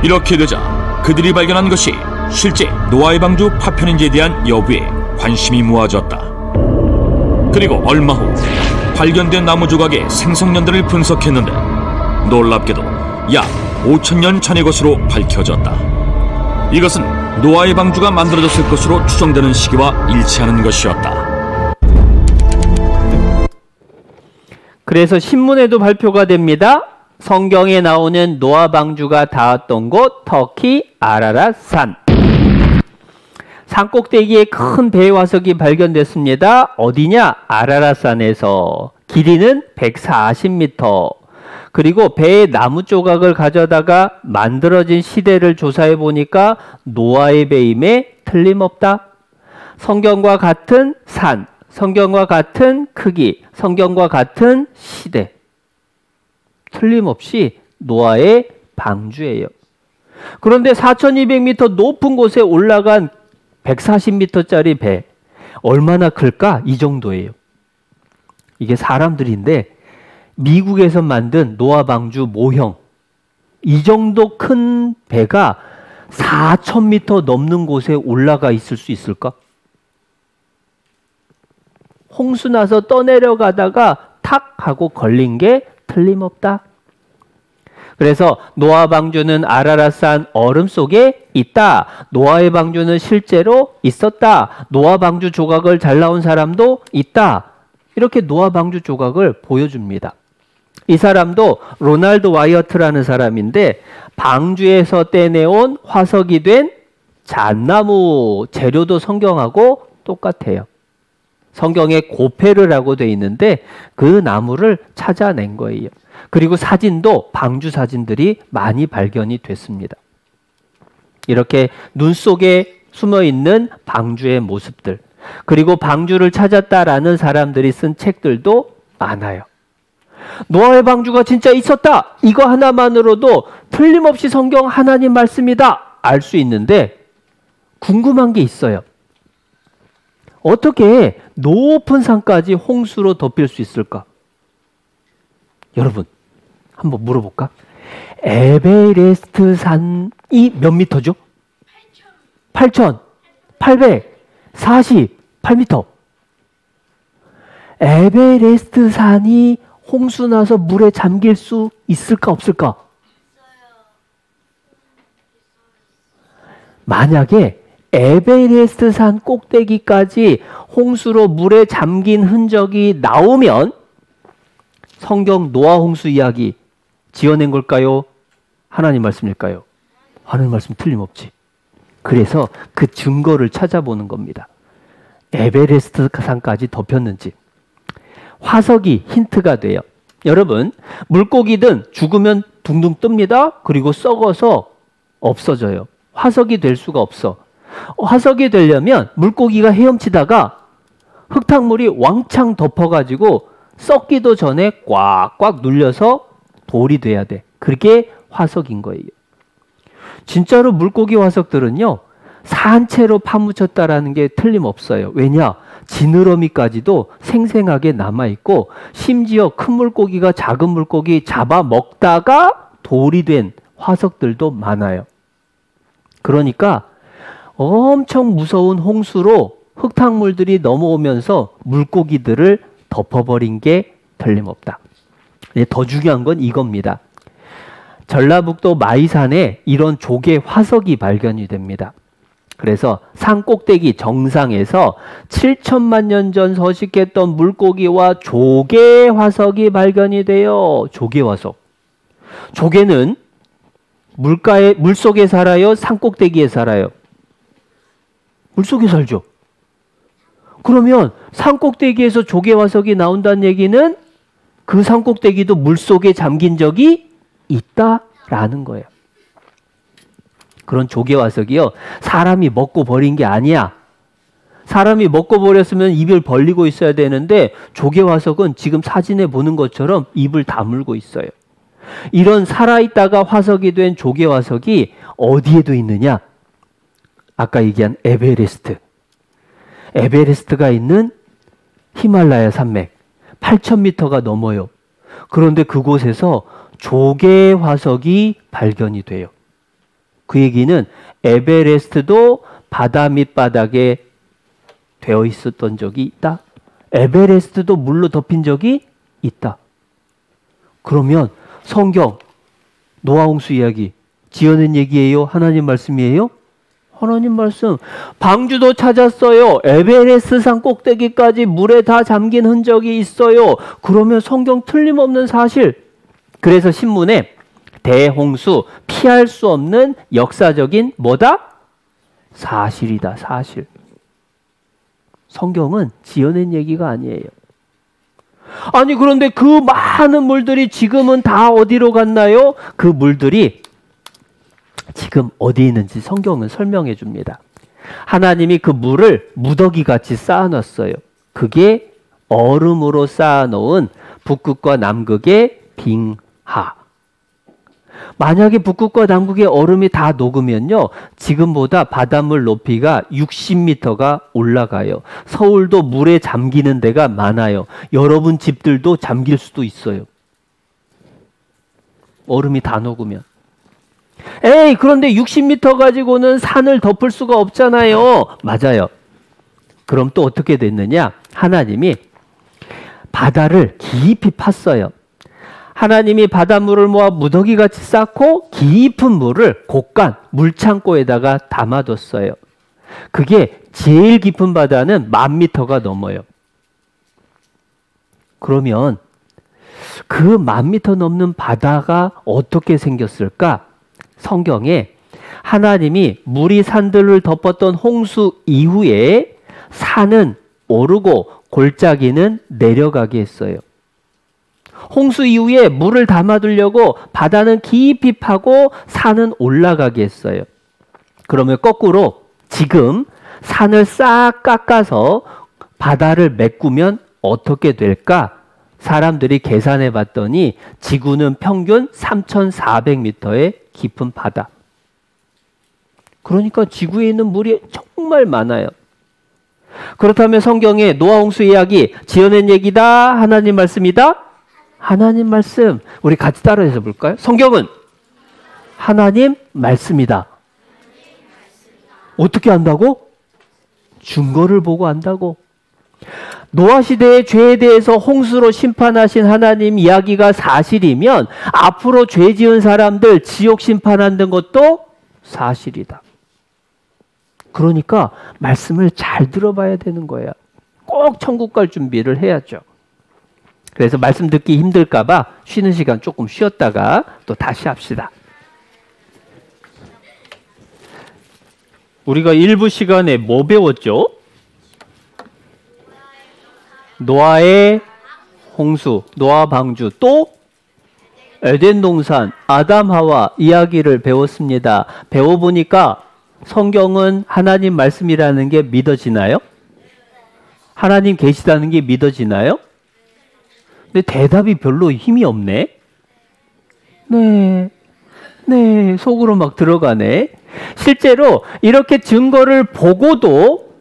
이렇게 되자 그들이 발견한 것이 실제 노아의 방주 파편인지에 대한 여부에 관심이 모아졌다. 그리고 얼마 후 발견된 나무 조각의 생성년대를 분석했는데 놀랍게도 약 5,000년 전의 것으로 밝혀졌다. 이것은 노아의 방주가 만들어졌을 것으로 추정되는 시기와 일치하는 것이었다. 그래서 신문에도 발표가 됩니다. 성경에 나오는 노아 방주가 닿았던 곳 터키 아라랏산. 산꼭대기에 큰 배화석이 발견됐습니다. 어디냐? 아라랏산에서. 길이는 140m. 그리고 배의 나무 조각을 가져다가 만들어진 시대를 조사해 보니까 노아의 배임에 틀림없다. 성경과 같은 산, 성경과 같은 크기, 성경과 같은 시대. 틀림없이 노아의 방주예요. 그런데 4,200m 높은 곳에 올라간 140m짜리 배. 얼마나 클까? 이 정도예요. 이게 사람들인데 미국에서 만든 노아 방주 모형. 이 정도 큰 배가 4,000m 넘는 곳에 올라가 있을 수 있을까? 홍수 나서 떠내려가다가 탁 하고 걸린 게 틀림없다. 그래서 노아 방주는 아라랏산 얼음 속에 있다. 노아의 방주는 실제로 있었다. 노아 방주 조각을 잘 나온 사람도 있다. 이렇게 노아 방주 조각을 보여줍니다. 이 사람도 로널드 와이어트라는 사람인데 방주에서 떼내온 화석이 된 잣나무 재료도 성경하고 똑같아요. 성경에 고페르라고 돼 있는데 그 나무를 찾아낸 거예요. 그리고 사진도 방주 사진들이 많이 발견이 됐습니다. 이렇게 눈 속에 숨어 있는 방주의 모습들, 그리고 방주를 찾았다라는 사람들이 쓴 책들도 많아요. 노아의 방주가 진짜 있었다. 이거 하나만으로도 틀림없이 성경 하나님 말씀이다 알 수 있는데 궁금한 게 있어요. 어떻게 높은 산까지 홍수로 덮일 수 있을까? 여러분, 한번 물어볼까? 에베레스트 산이 몇 미터죠? 8,848m. 에베레스트 산이 홍수 나서 물에 잠길 수 있을까 없을까? 만약에 에베레스트 산 꼭대기까지 홍수로 물에 잠긴 흔적이 나오면 성경 노아 홍수 이야기 지어낸 걸까요? 하나님 말씀일까요? 하나님 말씀 틀림없지. 그래서 그 증거를 찾아보는 겁니다. 에베레스트 산까지 덮였는지. 화석이 힌트가 돼요. 여러분, 물고기든 죽으면 둥둥 뜹니다. 그리고 썩어서 없어져요. 화석이 될 수가 없어. 화석이 되려면 물고기가 헤엄치다가 흙탕물이 왕창 덮어가지고 썩기도 전에 꽉꽉 눌려서 돌이 돼야 돼. 그게 화석인 거예요. 진짜로 물고기 화석들은요, 산채로 파묻혔다라는 게 틀림없어요. 왜냐? 지느러미까지도 생생하게 남아있고, 심지어 큰 물고기가 작은 물고기 잡아먹다가 돌이 된 화석들도 많아요. 그러니까 엄청 무서운 홍수로 흙탕물들이 넘어오면서 물고기들을 덮어버린 게 틀림없다. 더 중요한 건 이겁니다. 전라북도 마이산에 이런 조개 화석이 발견이 됩니다. 그래서 산 꼭대기 정상에서 7천만 년 전 서식했던 물고기와 조개 화석이 발견이 돼요. 조개 화석. 조개는 물속에 살아요? 산 꼭대기에 살아요? 물속에 살죠. 그러면 산 꼭대기에서 조개 화석이 나온다는 얘기는 그 산 꼭대기도 물속에 잠긴 적이 있다라는 거예요. 그런 조개 화석이요, 사람이 먹고 버린 게 아니야. 사람이 먹고 버렸으면 입을 벌리고 있어야 되는데 조개 화석은 지금 사진에 보는 것처럼 입을 다물고 있어요. 이런 살아있다가 화석이 된 조개 화석이 어디에도 있느냐? 아까 얘기한 에베레스트. 에베레스트가 있는 히말라야 산맥 8,000m가 넘어요. 그런데 그곳에서 조개 화석이 발견이 돼요. 그 얘기는 에베레스트도 바다 밑바닥에 되어 있었던 적이 있다. 에베레스트도 물로 덮인 적이 있다. 그러면 성경 노아 홍수 이야기 지어낸 얘기예요? 하나님 말씀이에요? 하나님 말씀. 방주도 찾았어요. 에베레스트 산 꼭대기까지 물에 다 잠긴 흔적이 있어요. 그러면 성경 틀림없는 사실. 그래서 신문에 대홍수 피할 수 없는 역사적인 뭐다? 사실이다. 사실. 성경은 지어낸 얘기가 아니에요. 아니 그런데 그 많은 물들이 지금은 다 어디로 갔나요? 그 물들이 지금 어디 있는지 성경은 설명해 줍니다. 하나님이 그 물을 무더기 같이 쌓아놨어요. 그게 얼음으로 쌓아놓은 북극과 남극의 빙하. 만약에 북극과 남극의 얼음이 다 녹으면요, 지금보다 바닷물 높이가 60m가 올라가요. 서울도 물에 잠기는 데가 많아요. 여러분 집들도 잠길 수도 있어요. 얼음이 다 녹으면. 에이, 그런데 60m 가지고는 산을 덮을 수가 없잖아요. 맞아요. 그럼 또 어떻게 됐느냐? 하나님이 바다를 깊이 팠어요. 하나님이 바닷물을 모아 무더기같이 쌓고 깊은 물을 곳간 물창고에다가 담아뒀어요. 그게 제일 깊은 바다는 10,000m가 넘어요. 그러면 그 10,000m 넘는 바다가 어떻게 생겼을까? 성경에 하나님이 물이 산들을 덮었던 홍수 이후에 산은 오르고 골짜기는 내려가게 했어요. 홍수 이후에 물을 담아두려고 바다는 깊이 파고 산은 올라가게 했어요. 그러면 거꾸로 지금 산을 싹 깎아서 바다를 메꾸면 어떻게 될까? 사람들이 계산해 봤더니 지구는 평균 3,400m의 깊은 바다. 그러니까 지구에 있는 물이 정말 많아요. 그렇다면 성경의 노아 홍수 이야기 지어낸 얘기다? 하나님 말씀이다? 하나님 말씀. 우리 같이 따라해서 볼까요? 성경은 하나님 말씀이다. 어떻게 안다고? 증거를 보고 안다고. 노아 시대의 죄에 대해서 홍수로 심판하신 하나님 이야기가 사실이면 앞으로 죄 지은 사람들 지옥 심판하는 것도 사실이다. 그러니까 말씀을 잘 들어봐야 되는 거야. 꼭 천국 갈 준비를 해야죠. 그래서 말씀 듣기 힘들까 봐 쉬는 시간 조금 쉬었다가 또 다시 합시다. 우리가 일부 시간에 뭐 배웠죠? 노아의 홍수, 노아 방주, 또 에덴 동산, 아담 하와 이야기를 배웠습니다. 배워보니까 성경은 하나님 말씀이라는 게 믿어지나요? 하나님 계시다는 게 믿어지나요? 근데 대답이 별로 힘이 없네. 네, 속으로 막 들어가네. 실제로 이렇게 증거를 보고도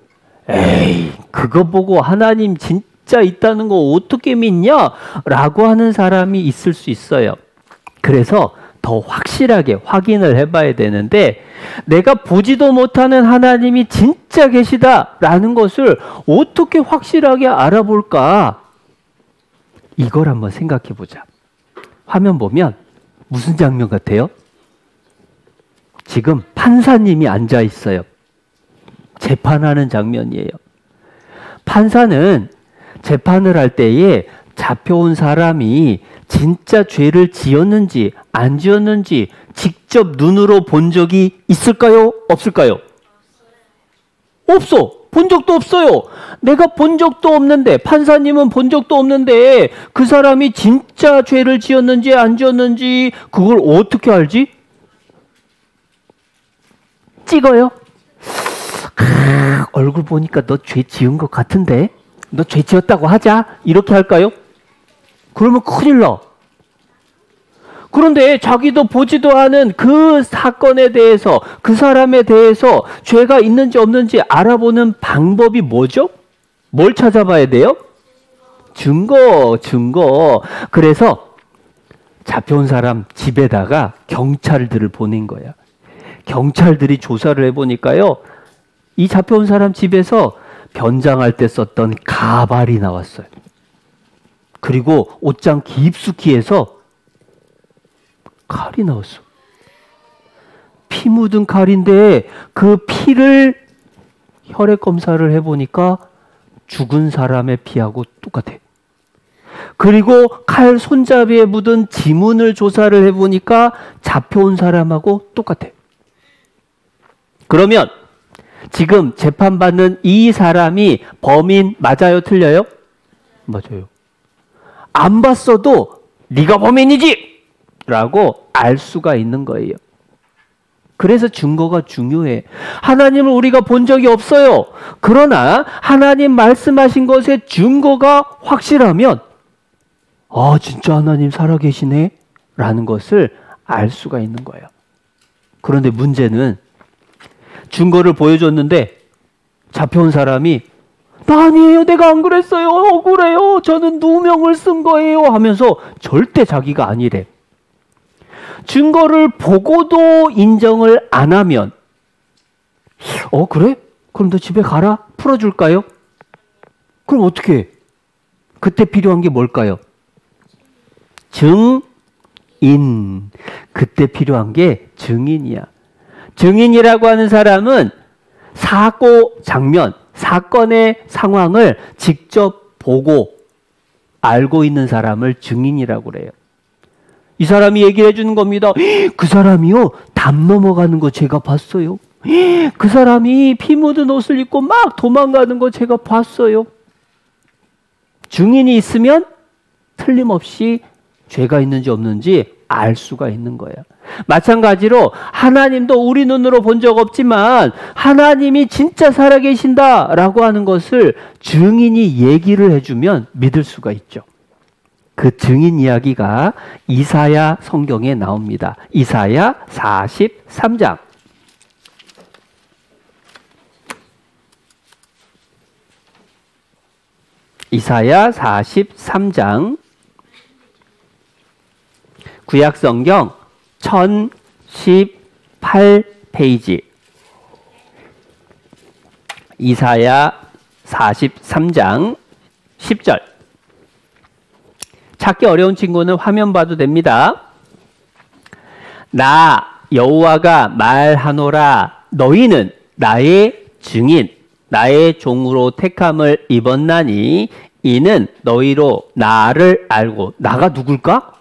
에이, 그거 보고 하나님 진짜 있다는 거 어떻게 믿냐? 라고 하는 사람이 있을 수 있어요. 그래서 더 확실하게 확인을 해봐야 되는데 내가 보지도 못하는 하나님이 진짜 계시다라는 것을 어떻게 확실하게 알아볼까? 이걸 한번 생각해 보자. 화면 보면 무슨 장면 같아요? 지금 판사님이 앉아 있어요. 재판하는 장면이에요. 판사는 재판을 할 때에 잡혀온 사람이 진짜 죄를 지었는지 안 지었는지 직접 눈으로 본 적이 있을까요? 없을까요? 없어. 본 적도 없어요. 내가 본 적도 없는데, 판사님은 본 적도 없는데 그 사람이 진짜 죄를 지었는지 안 지었는지 그걸 어떻게 알지? 찍어요. 얼굴 보니까 너 죄 지은 것 같은데? 너 죄 지었다고 하자. 이렇게 할까요? 그러면 큰일 나. 그런데 자기도 보지도 않은 그 사건에 대해서, 그 사람에 대해서 죄가 있는지 없는지 알아보는 방법이 뭐죠? 뭘 찾아봐야 돼요? 증거. 그래서 잡혀온 사람 집에다가 경찰들을 보낸 거야. 경찰들이 조사를 해보니까요, 이 잡혀온 사람 집에서 변장할 때 썼던 가발이 나왔어요. 그리고 옷장 깊숙이 해서 칼이 나왔어. 피 묻은 칼인데 그 피를 혈액 검사를 해보니까 죽은 사람의 피하고 똑같아. 그리고 칼 손잡이에 묻은 지문을 조사를 해보니까 잡혀온 사람하고 똑같아. 그러면 지금 재판받는 이 사람이 범인 맞아요? 틀려요? 맞아요. 안 봤어도 네가 범인이지! 라고 알 수가 있는 거예요. 그래서 증거가 중요해. 하나님을 우리가 본 적이 없어요. 그러나 하나님 말씀하신 것의 증거가 확실하면 아, 진짜 하나님 살아계시네? 라는 것을 알 수가 있는 거예요. 그런데 문제는 증거를 보여줬는데 잡혀온 사람이 나 아니에요. 내가 안 그랬어요. 억울해요. 저는 누명을 쓴 거예요. 하면서 절대 자기가 아니래. 증거를 보고도 인정을 안 하면 그래? 그럼 너 집에 가라? 풀어줄까요? 그럼 어떻게 해? 그때 필요한 게 뭘까요? 증인. 그때 필요한 게 증인이야. 증인이라고 하는 사람은 사고 장면, 사건의 상황을 직접 보고 알고 있는 사람을 증인이라고 그래요. 이 사람이 얘기를 해주는 겁니다. 그 사람이요, 담 넘어가는 거 제가 봤어요. 그 사람이 피 묻은 옷을 입고 막 도망가는 거 제가 봤어요. 증인이 있으면 틀림없이 죄가 있는지 없는지 알 수가 있는 거예요. 마찬가지로 하나님도 우리 눈으로 본 적 없지만 하나님이 진짜 살아계신다라고 하는 것을 증인이 얘기를 해주면 믿을 수가 있죠. 그 증인 이야기가 이사야 성경에 나옵니다. 이사야 43장. 이사야 43장 구약성경 1018페이지. 이사야 43장 10절. 찾기 어려운 친구는 화면 봐도 됩니다. 나 여호와가 말하노라. 너희는 나의 증인, 나의 종으로 택함을 입었나니 이는 너희로 나를 알고. 나가 누굴까?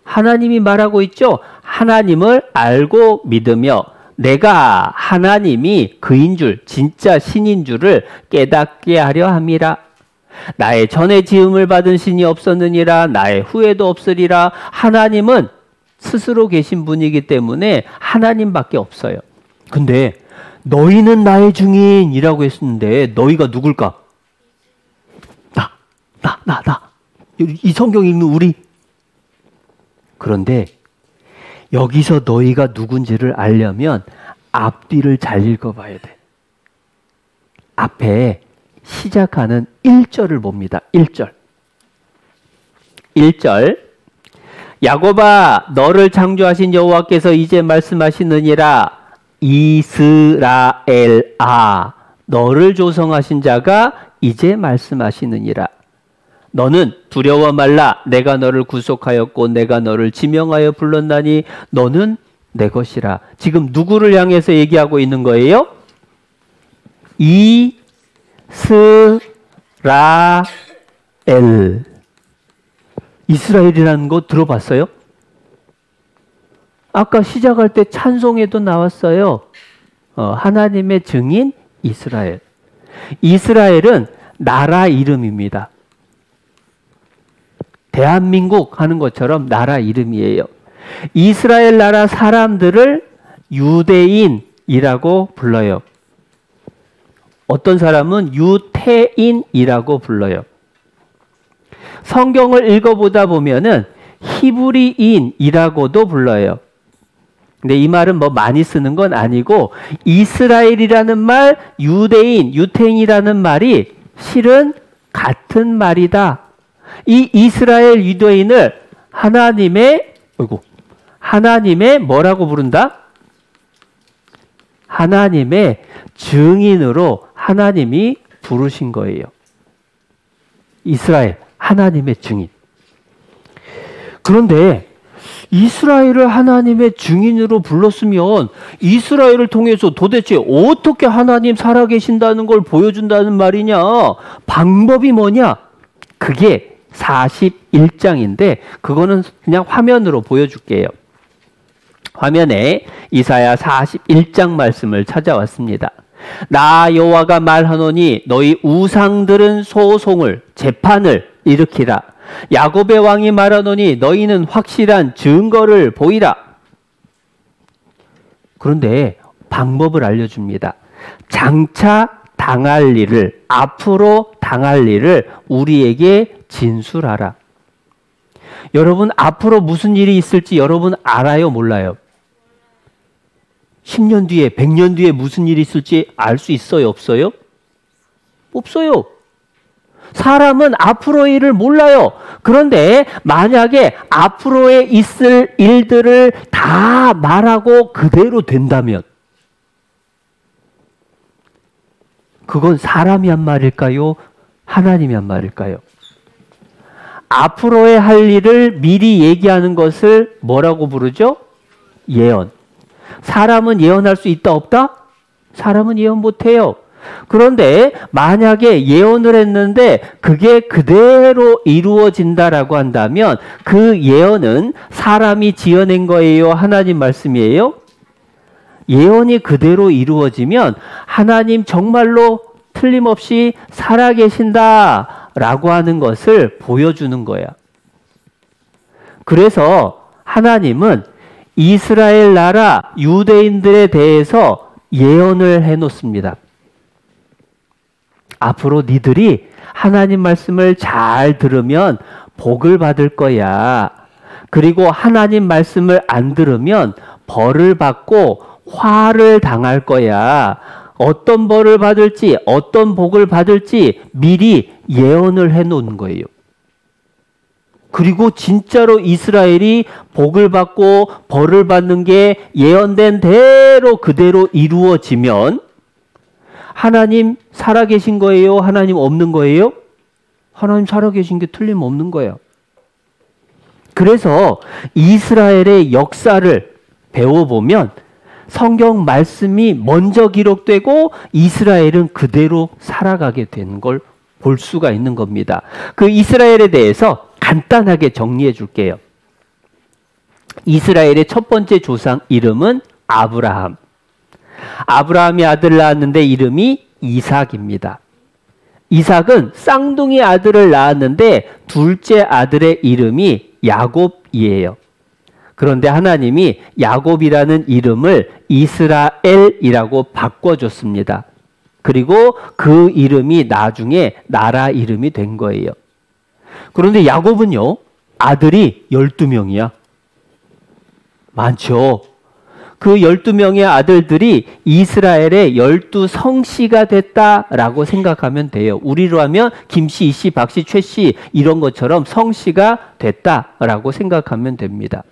하나님이 말하고 있죠. 하나님을 알고 믿으며 내가 하나님이 그인 줄, 진짜 신인 줄을 깨닫게 하려 함이라. 나의 전에 지음을 받은 신이 없었느니라. 나의 후에도 없으리라. 하나님은 스스로 계신 분이기 때문에 하나님밖에 없어요. 근데 너희는 나의 증인이라고 했었는데 너희가 누굴까? 나. 이 성경 읽는 우리. 그런데 여기서 너희가 누군지를 알려면 앞뒤를 잘 읽어봐야 돼. 앞에 시작하는 1절을 봅니다. 1절. 야곱아, 너를 창조하신 여호와께서 이제 말씀하시느니라. 이스라엘아, 너를 조성하신 자가 이제 말씀하시느니라. 너는 두려워 말라. 내가 너를 구속하였고 내가 너를 지명하여 불렀나니 너는 내 것이라. 지금 누구를 향해서 얘기하고 있는 거예요? 이스라엘. 이스라엘이라는 거 들어봤어요? 아까 시작할 때 찬송에도 나왔어요. 하나님의 증인 이스라엘. 이스라엘은 나라 이름입니다. 대한민국 하는 것처럼 나라 이름이에요. 이스라엘 나라 사람들을 유대인이라고 불러요. 어떤 사람은 유태인이라고 불러요. 성경을 읽어보다 보면은 히브리인이라고도 불러요. 근데 이 말은 뭐 많이 쓰는 건 아니고 이스라엘이라는 말, 유대인, 유태인이라는 말이 실은 같은 말이다. 이 이스라엘 유대인을 하나님의 뭐라고 부른다? 하나님의 증인으로 하나님이 부르신 거예요. 이스라엘, 하나님의 증인. 그런데 이스라엘을 하나님의 증인으로 불렀으면 이스라엘을 통해서 도대체 어떻게 하나님 살아계신다는 걸 보여준다는 말이냐? 방법이 뭐냐? 그게 41장인데 그거는 그냥 화면으로 보여줄게요. 화면에 이사야 41장 말씀을 찾아왔습니다. 나 여호와가 말하노니 너희 우상들은 소송을, 재판을 일으키라. 야곱의 왕이 말하노니 너희는 확실한 증거를 보이라. 그런데 방법을 알려줍니다. 장차 당할 일을, 앞으로 당할 일을 우리에게 진술하라. 여러분, 앞으로 무슨 일이 있을지 여러분 알아요, 몰라요? 10년 뒤에, 100년 뒤에 무슨 일이 있을지 알 수 있어요, 없어요? 없어요. 사람은 앞으로의 일을 몰라요. 그런데 만약에 앞으로에 있을 일들을 다 말하고 그대로 된다면 그건 사람이 한 말일까요? 하나님이 한 말일까요? 앞으로의 할 일을 미리 얘기하는 것을 뭐라고 부르죠? 예언. 사람은 예언할 수 있다 없다? 사람은 예언 못해요. 그런데 만약에 예언을 했는데 그게 그대로 이루어진다라고 한다면 그 예언은 사람이 지어낸 거예요? 하나님 말씀이에요? 예언이 그대로 이루어지면 하나님 정말로 틀림없이 살아계신다라고 하는 것을 보여주는 거야. 그래서 하나님은 이스라엘 나라 유대인들에 대해서 예언을 해놓습니다. 앞으로 니들이 하나님 말씀을 잘 들으면 복을 받을 거야. 그리고 하나님 말씀을 안 들으면 벌을 받고 화를 당할 거야. 어떤 벌을 받을지, 어떤 복을 받을지 미리 예언을 해놓은 거예요. 그리고 진짜로 이스라엘이 복을 받고 벌을 받는 게 예언된 대로 그대로 이루어지면 하나님 살아계신 거예요? 하나님 없는 거예요? 하나님 살아계신 게 틀림없는 거예요. 그래서 이스라엘의 역사를 배워보면 성경 말씀이 먼저 기록되고 이스라엘은 그대로 살아가게 되는 걸 볼 수가 있는 겁니다. 그 이스라엘에 대해서 간단하게 정리해 줄게요. 이스라엘의 첫 번째 조상 이름은 아브라함. 아브라함이 아들을 낳았는데 이름이 이삭입니다. 이삭은 쌍둥이 아들을 낳았는데 둘째 아들의 이름이 야곱이에요. 그런데 하나님이 야곱이라는 이름을 이스라엘이라고 바꿔줬습니다. 그리고 그 이름이 나중에 나라 이름이 된 거예요. 그런데 야곱은요, 아들이 12명이야. 많죠. 그 12명의 아들들이 이스라엘의 12성씨가 됐다라고 생각하면 돼요. 우리로 하면 김씨, 이씨, 박씨, 최씨 이런 것처럼 성씨가 됐다라고 생각하면 됩니다.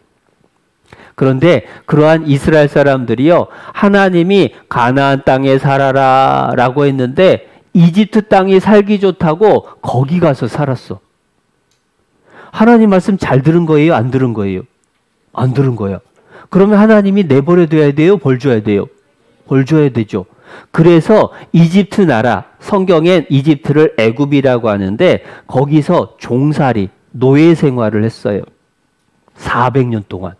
그런데 그러한 이스라엘 사람들이요, 하나님이 가나안 땅에 살아라 라고 했는데 이집트 땅이 살기 좋다고 거기 가서 살았어. 하나님 말씀 잘 들은 거예요? 안 들은 거예요? 안 들은 거예요. 그러면 하나님이 내버려둬야 돼요? 벌 줘야 돼요? 벌 줘야 되죠. 그래서 이집트 나라, 성경엔 이집트를 애굽이라고 하는데 거기서 종살이, 노예 생활을 했어요. 400년 동안.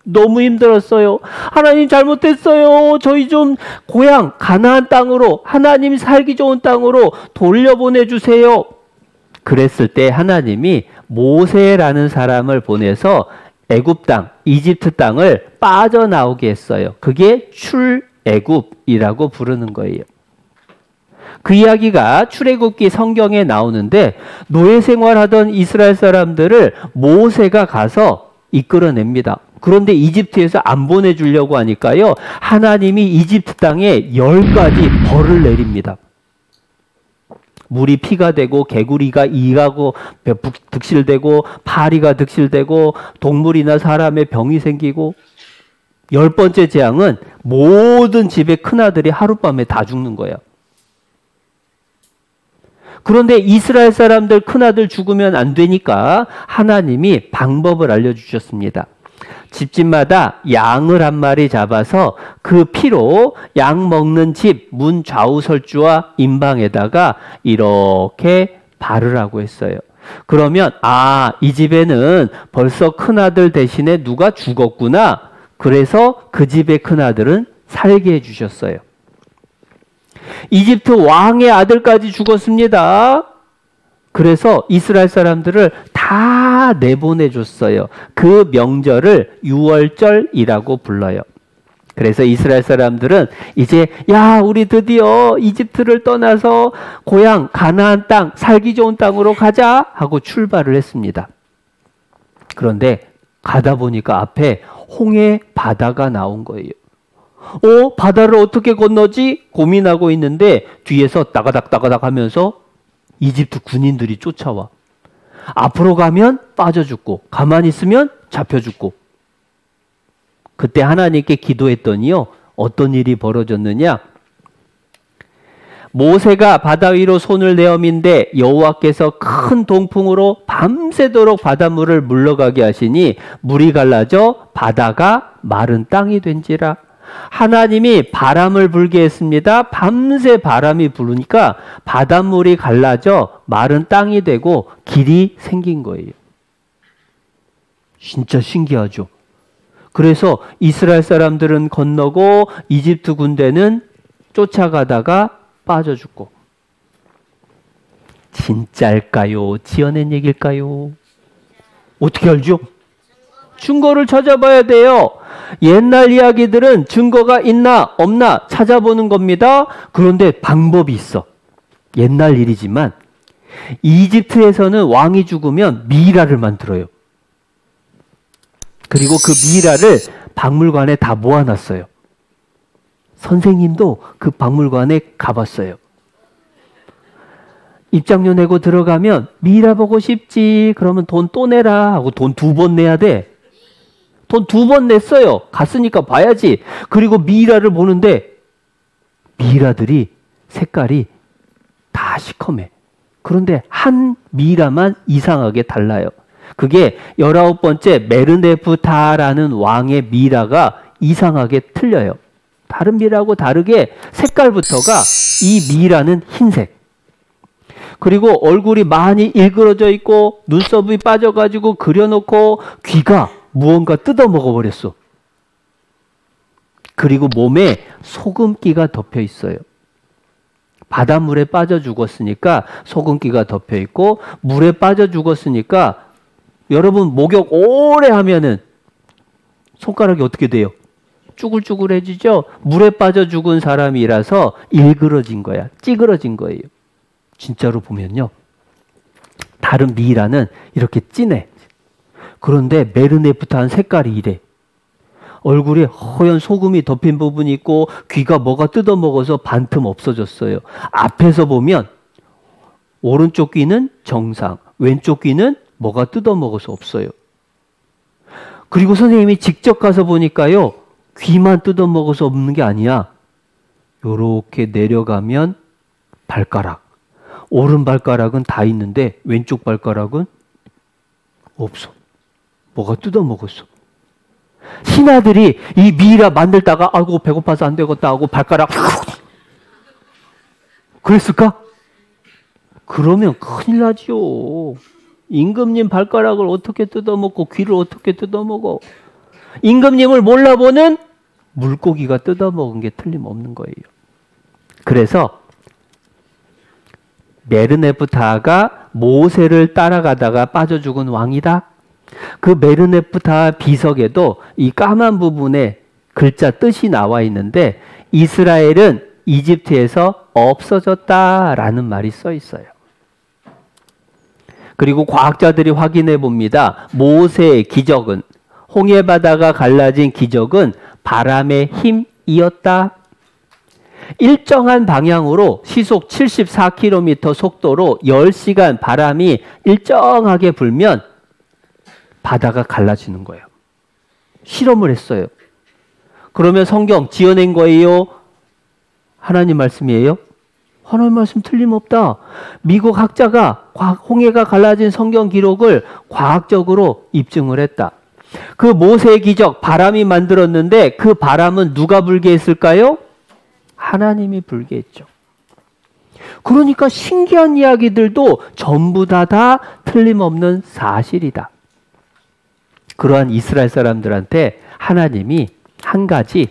너무 힘들었어요. 하나님 잘못했어요. 저희 좀 고향 가나안 땅으로, 하나님 살기 좋은 땅으로 돌려보내주세요. 그랬을 때 하나님이 모세라는 사람을 보내서 애굽 땅, 이집트 땅을 빠져나오게 했어요. 그게 출애굽이라고 부르는 거예요. 그 이야기가 출애굽기 성경에 나오는데 노예 생활하던 이스라엘 사람들을 모세가 가서 이끌어냅니다. 그런데 이집트에서 안 보내주려고 하니까요, 하나님이 이집트 땅에 10가지 벌을 내립니다. 물이 피가 되고 개구리가 이가고 득실되고 파리가 득실되고 동물이나 사람의 병이 생기고 10번째 재앙은 모든 집의 큰아들이 하룻밤에 다 죽는 거예요. 그런데 이스라엘 사람들 큰아들 죽으면 안 되니까 하나님이 방법을 알려주셨습니다. 집집마다 양을 한 마리 잡아서 그 피로 양 먹는 집 문 좌우 설주와 임방에다가 이렇게 바르라고 했어요. 그러면 이 집에는 벌써 큰아들 대신에 누가 죽었구나. 그래서 그 집의 큰아들은 살게 해주셨어요. 이집트 왕의 아들까지 죽었습니다. 그래서 이스라엘 사람들을 다 내보내줬어요. 그 명절을 유월절이라고 불러요. 그래서 이스라엘 사람들은 이제 우리 드디어 이집트를 떠나서 고향 가나안 땅, 살기 좋은 땅으로 가자 하고 출발을 했습니다. 그런데 가다 보니까 앞에 홍해 바다가 나온 거예요. 바다를 어떻게 건너지? 고민하고 있는데 뒤에서 따가닥 하면서 이집트 군인들이 쫓아와. 앞으로 가면 빠져 죽고 가만히 있으면 잡혀 죽고. 그때 하나님께 기도했더니요, 어떤 일이 벌어졌느냐? 모세가 바다 위로 손을 내어민데 여호와께서 큰 동풍으로 밤새도록 바닷물을 물러가게 하시니 물이 갈라져 바다가 마른 땅이 된지라. 하나님이 바람을 불게 했습니다. 밤새 바람이 부르니까 바닷물이 갈라져 마른 땅이 되고 길이 생긴 거예요. 진짜 신기하죠. 그래서 이스라엘 사람들은 건너고 이집트 군대는 쫓아가다가 빠져 죽고. 진짜일까요? 지어낸 얘기일까요? 어떻게 알죠? 증거를 찾아봐야 돼요. 옛날 이야기들은 증거가 있나 없나 찾아보는 겁니다. 그런데 방법이 있어. 옛날 일이지만 이집트에서는 왕이 죽으면 미이라를 만들어요. 그리고 그 미이라를 박물관에 다 모아놨어요. 선생님도 그 박물관에 가봤어요. 입장료 내고 들어가면 미이라 보고 싶지. 그러면 돈 또 내라 하고 돈 2번 내야 돼. 돈 2번 냈어요. 갔으니까 봐야지. 그리고 미이라를 보는데 미이라들이 색깔이 다 시커매. 그런데 한 미이라만 이상하게 달라요. 그게 19번째 메르네프타라는 왕의 미이라가 이상하게 틀려요. 다른 미이라하고 다르게 색깔부터가 이 미이라는 흰색. 그리고 얼굴이 많이 일그러져 있고 눈썹이 빠져가지고 그려놓고 귀가 무언가 뜯어먹어 버렸어. 그리고 몸에 소금기가 덮여 있어요. 바닷물에 빠져 죽었으니까 소금기가 덮여 있고 물에 빠져 죽었으니까 여러분 목욕 오래 하면은 손가락이 어떻게 돼요? 쭈글쭈글해지죠? 물에 빠져 죽은 사람이라서 일그러진 거야. 찌그러진 거예요. 진짜로 보면요. 다른 미이라는 이렇게 진해. 그런데 메르네프타는 색깔이 이래. 얼굴에 허연 소금이 덮인 부분이 있고 귀가 뭐가 뜯어먹어서 반틈 없어졌어요. 앞에서 보면 오른쪽 귀는 정상, 왼쪽 귀는 뭐가 뜯어먹어서 없어요. 그리고 선생님이 직접 가서 보니까요. 귀만 뜯어먹어서 없는 게 아니야. 요렇게 내려가면 발가락. 오른 발가락은 다 있는데 왼쪽 발가락은 없어. 뭐가 뜯어먹었어. 신하들이 이 미이라 만들다가 아이고 배고파서 안 되겠다 하고 발가락 그랬을까? 그러면 큰일 나지요. 임금님 발가락을 어떻게 뜯어먹고 귀를 어떻게 뜯어먹어. 임금님을 몰라보는 물고기가 뜯어먹은 게 틀림없는 거예요. 그래서 메르네프타가 모세를 따라가다가 빠져 죽은 왕이다. 그 메르네프타 비석에도 이 까만 부분에 글자 뜻이 나와 있는데 이스라엘은 이집트에서 없어졌다라는 말이 써 있어요. 그리고 과학자들이 확인해 봅니다. 모세의 기적은, 홍해바다가 갈라진 기적은 바람의 힘이었다. 일정한 방향으로 시속 74km 속도로 10시간 바람이 일정하게 불면 바다가 갈라지는 거예요. 실험을 했어요. 그러면 성경 지어낸 거예요? 하나님 말씀이에요? 하나님 말씀 틀림없다. 미국 학자가 홍해가 갈라진 성경 기록을 과학적으로 입증을 했다. 그 모세의 기적, 바람이 만들었는데 그 바람은 누가 불게 했을까요? 하나님이 불게 했죠. 그러니까 신기한 이야기들도 전부 다 틀림없는 사실이다. 그러한 이스라엘 사람들한테 하나님이 한 가지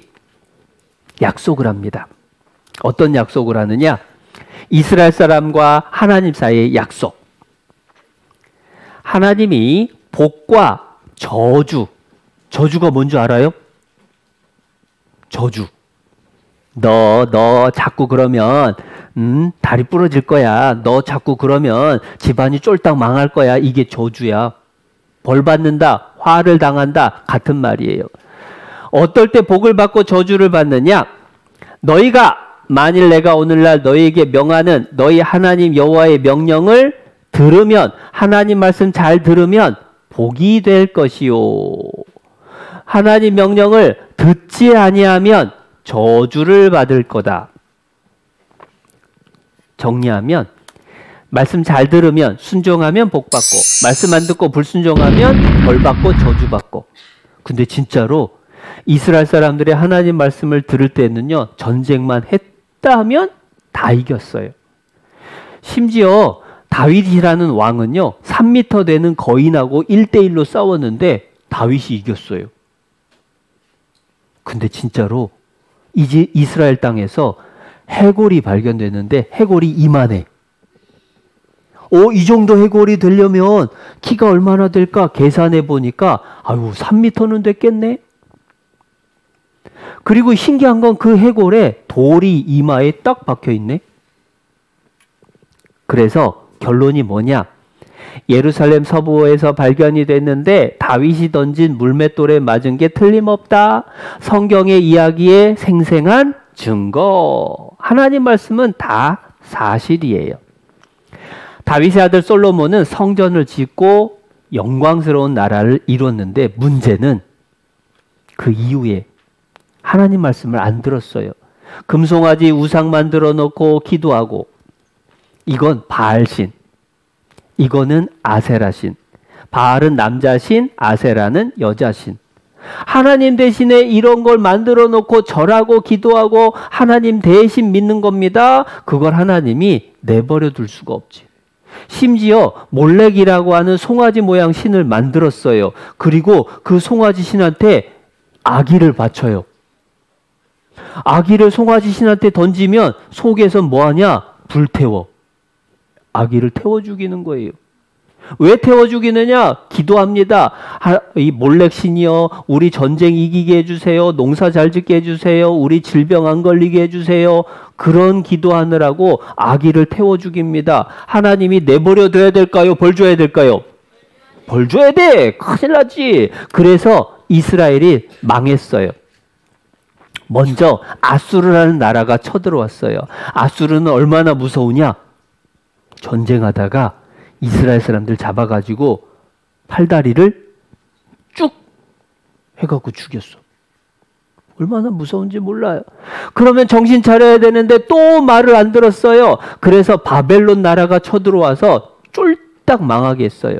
약속을 합니다. 어떤 약속을 하느냐? 이스라엘 사람과 하나님 사이의 약속. 하나님이 복과 저주가 뭔지 알아요? 저주. 너 자꾸 그러면 다리 부러질 거야. 너 자꾸 그러면 집안이 쫄딱 망할 거야. 이게 저주야. 벌 받는다, 화를 당한다 같은 말이에요. 어떨 때 복을 받고 저주를 받느냐? 너희가 만일 내가 오늘날 너희에게 명하는 너희 하나님 여호와의 명령을 들으면, 하나님 말씀 잘 들으면 복이 될 것이요. 하나님 명령을 듣지 아니하면 저주를 받을 거다. 정리하면 말씀 잘 들으면 순종하면 복 받고 말씀 안 듣고 불순종하면 벌 받고 저주 받고. 근데 진짜로 이스라엘 사람들이 하나님 말씀을 들을 때는요, 전쟁만 했다 하면 다 이겼어요. 심지어 다윗이라는 왕은요, 3m 되는 거인하고 1대1로 싸웠는데 다윗이 이겼어요. 근데 진짜로 이제 이스라엘 땅에서 해골이 발견됐는데 해골이 이만해. 이 정도 해골이 되려면 키가 얼마나 될까 계산해 보니까 3m는 됐겠네. 그리고 신기한 건 그 해골에 돌이 이마에 딱 박혀 있네. 그래서 결론이 뭐냐? 예루살렘 서부에서 발견이 됐는데 다윗이 던진 물맷돌에 맞은 게 틀림없다. 성경의 이야기의 생생한 증거. 하나님 말씀은 다 사실이에요. 다윗의 아들 솔로몬은 성전을 짓고 영광스러운 나라를 이뤘는데 문제는 그 이후에 하나님 말씀을 안 들었어요. 금송아지 우상 만들어 놓고 기도하고, 이건 바알신, 이거는 아세라신. 바알은 남자신, 아세라는 여자신. 하나님 대신에 이런 걸 만들어 놓고 절하고 기도하고 하나님 대신 믿는 겁니다. 그걸 하나님이 내버려 둘 수가 없지. 심지어 몰렉이라고 하는 송아지 모양 신을 만들었어요. 그리고 그 송아지 신한테 아기를 바쳐요. 아기를 송아지 신한테 던지면 속에서 뭐하냐? 불태워. 아기를 태워 죽이는 거예요. 왜 태워 죽이느냐? 기도합니다. 이 몰렉 신이여, 우리 전쟁 이기게 해주세요. 농사 잘 짓게 해주세요. 우리 질병 안 걸리게 해주세요. 그런 기도하느라고 아기를 태워 죽입니다. 하나님이 내버려 둬야 될까요? 벌 줘야 될까요? 벌 줘야 돼. 큰일 나지. 그래서 이스라엘이 망했어요. 먼저 아수르라는 나라가 쳐들어왔어요. 아수르는 얼마나 무서우냐? 전쟁하다가 이스라엘 사람들 잡아가지고 팔다리를 쭉 해갖고 죽였어. 얼마나 무서운지 몰라요. 그러면 정신 차려야 되는데 또 말을 안 들었어요. 그래서 바벨론 나라가 쳐들어와서 쫄딱 망하게 했어요.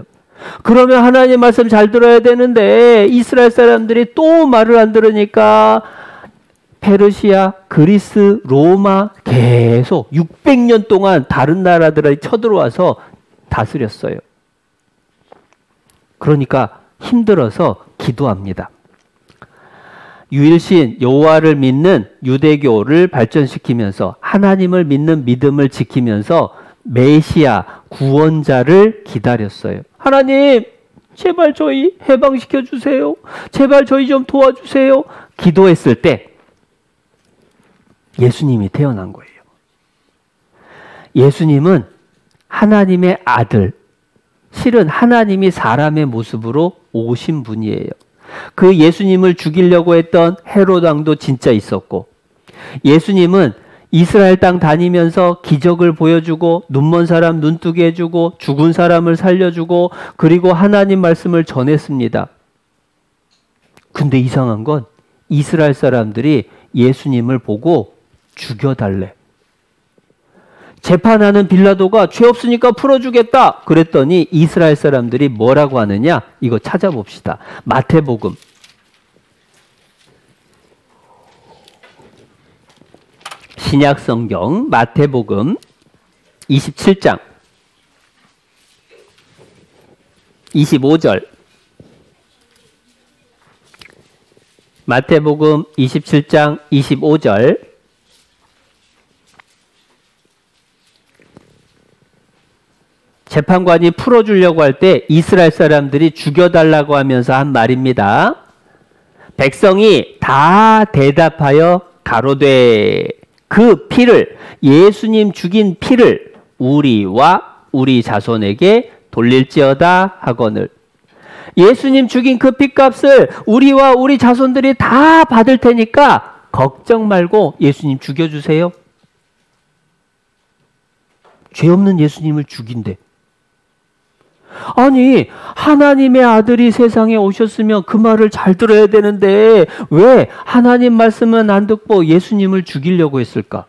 그러면 하나님 말씀 잘 들어야 되는데 이스라엘 사람들이 또 말을 안 들으니까 페르시아, 그리스, 로마 계속 600년 동안 다른 나라들이 쳐들어와서 다스렸어요. 그러니까 힘들어서 기도합니다. 유일신 여호와를 믿는 유대교를 발전시키면서 하나님을 믿는 믿음을 지키면서 메시아 구원자를 기다렸어요. 하나님, 제발 저희 해방시켜 주세요. 제발 저희 좀 도와주세요. 기도했을 때 예수님이 태어난 거예요. 예수님은 하나님의 아들, 실은 하나님이 사람의 모습으로 오신 분이에요. 그 예수님을 죽이려고 했던 헤롯 왕도 진짜 있었고, 예수님은 이스라엘 땅 다니면서 기적을 보여주고 눈먼 사람 눈뜨게 해주고 죽은 사람을 살려주고 그리고 하나님 말씀을 전했습니다. 근데 이상한 건 이스라엘 사람들이 예수님을 보고 죽여달래. 재판하는 빌라도가 죄 없으니까 풀어주겠다 그랬더니 이스라엘 사람들이 뭐라고 하느냐? 이거 찾아봅시다. 마태복음 신약성경 마태복음 27장 25절 마태복음 27장 25절 재판관이 풀어주려고 할 때 이스라엘 사람들이 죽여달라고 하면서 한 말입니다. 백성이 다 대답하여 가로되 그 피를, 예수님 죽인 피를 우리와 우리 자손에게 돌릴지어다 하거늘. 예수님 죽인 그 피값을 우리와 우리 자손들이 다 받을 테니까 걱정 말고 예수님 죽여주세요. 죄 없는 예수님을 죽인대. 아니, 하나님의 아들이 세상에 오셨으면 그 말을 잘 들어야 되는데 왜 하나님 말씀은 안 듣고 예수님을 죽이려고 했을까?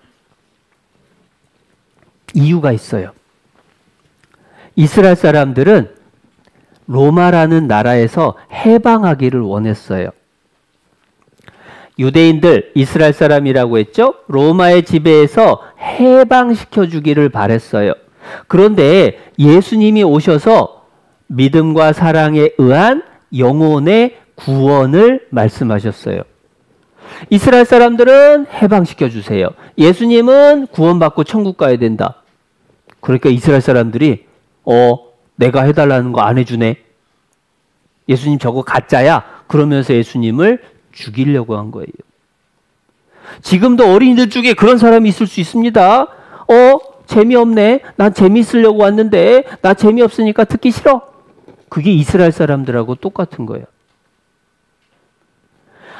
이유가 있어요. 이스라엘 사람들은 로마라는 나라에서 해방하기를 원했어요. 유대인들, 이스라엘 사람이라고 했죠? 로마의 지배에서 해방시켜 주기를 바랬어요. 그런데 예수님이 오셔서 믿음과 사랑에 의한 영혼의 구원을 말씀하셨어요. 이스라엘 사람들은 해방시켜 주세요. 예수님은 구원받고 천국 가야 된다. 그러니까 이스라엘 사람들이 내가 해달라는 거 안 해주네. 예수님 저거 가짜야. 그러면서 예수님을 죽이려고 한 거예요. 지금도 어린이들 중에 그런 사람이 있을 수 있습니다. 재미없네. 난 재미있으려고 왔는데 나 재미없으니까 듣기 싫어. 그게 이스라엘 사람들하고 똑같은 거예요.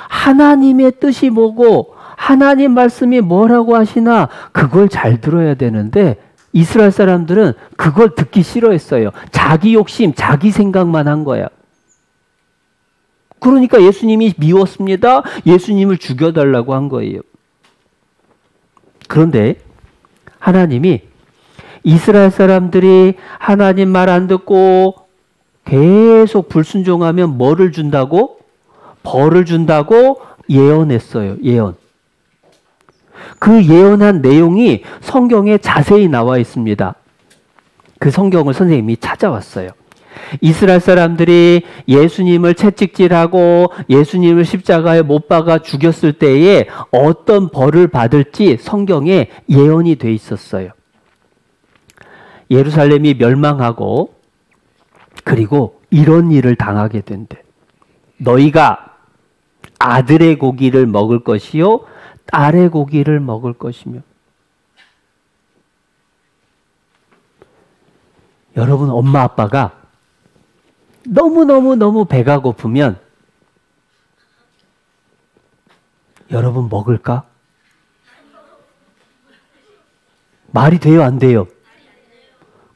하나님의 뜻이 뭐고 하나님 말씀이 뭐라고 하시나 그걸 잘 들어야 되는데 이스라엘 사람들은 그걸 듣기 싫어했어요. 자기 욕심, 자기 생각만 한 거야. 그러니까 예수님이 미웠습니다. 예수님을 죽여달라고 한 거예요. 그런데 하나님이 이스라엘 사람들이 하나님 말 안 듣고 계속 불순종하면 뭐를 준다고? 벌을 준다고 예언했어요. 예언. 그 예언한 내용이 성경에 자세히 나와 있습니다. 그 성경을 선생님이 찾아왔어요. 이스라엘 사람들이 예수님을 채찍질하고 예수님을 십자가에 못 박아 죽였을 때에 어떤 벌을 받을지 성경에 예언이 돼 있었어요. 예루살렘이 멸망하고 그리고 이런 일을 당하게 된대. 너희가 아들의 고기를 먹을 것이요 딸의 고기를 먹을 것이며. 여러분, 엄마 아빠가 너무 배가 고프면 여러분 먹을까? 말이 돼요, 안 돼요?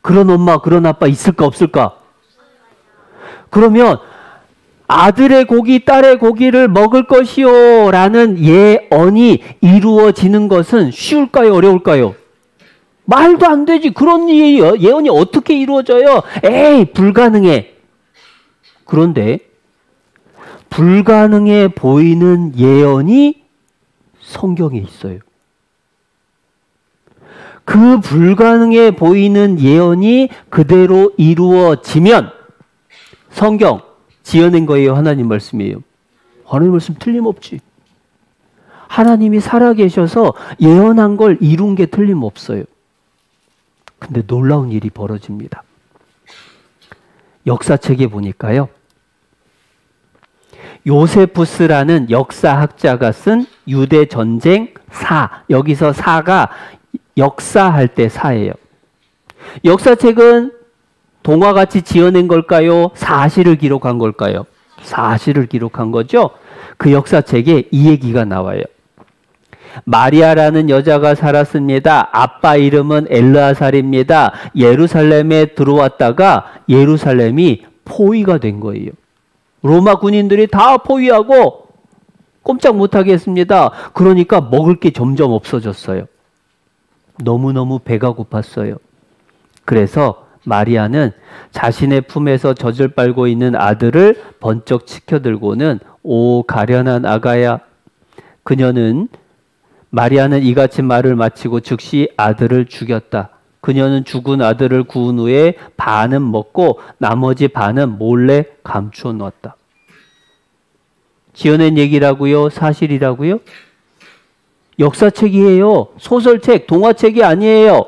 그런 엄마, 그런 아빠 있을까, 없을까? 그러면 아들의 고기, 딸의 고기를 먹을 것이요 라는 예언이 이루어지는 것은 쉬울까요, 어려울까요? 말도 안 되지. 그런 예언이 어떻게 이루어져요? 에이, 불가능해. 그런데 불가능해 보이는 예언이 성경에 있어요. 그 불가능해 보이는 예언이 그대로 이루어지면 성경 지어낸 거예요, 하나님 말씀이에요? 하나님 말씀 틀림없지. 하나님이 살아계셔서 예언한 걸 이룬 게 틀림없어요. 근데 놀라운 일이 벌어집니다. 역사책에 보니까요, 요세푸스라는 역사학자가 쓴 유대 전쟁 사, 여기서 사가 역사할 때 사예요. 역사책은 동화같이 지어낸 걸까요? 사실을 기록한 걸까요? 사실을 기록한 거죠. 그 역사책에 이 얘기가 나와요. 마리아라는 여자가 살았습니다. 아빠 이름은 엘르아살입니다. 예루살렘에 들어왔다가 예루살렘이 포위가 된 거예요. 로마 군인들이 다 포위하고 꼼짝 못하게 했습니다. 그러니까 먹을 게 점점 없어졌어요. 너무너무 배가 고팠어요. 그래서 마리아는 자신의 품에서 젖을 빨고 있는 아들을 번쩍 치켜들고는 오 가련한 아가야. 마리아는 이같이 말을 마치고 즉시 아들을 죽였다. 그녀는 죽은 아들을 구운 후에 반은 먹고 나머지 반은 몰래 감추어 놓았다. 지어낸 얘기라고요? 사실이라고요? 역사책이에요. 소설책, 동화책이 아니에요.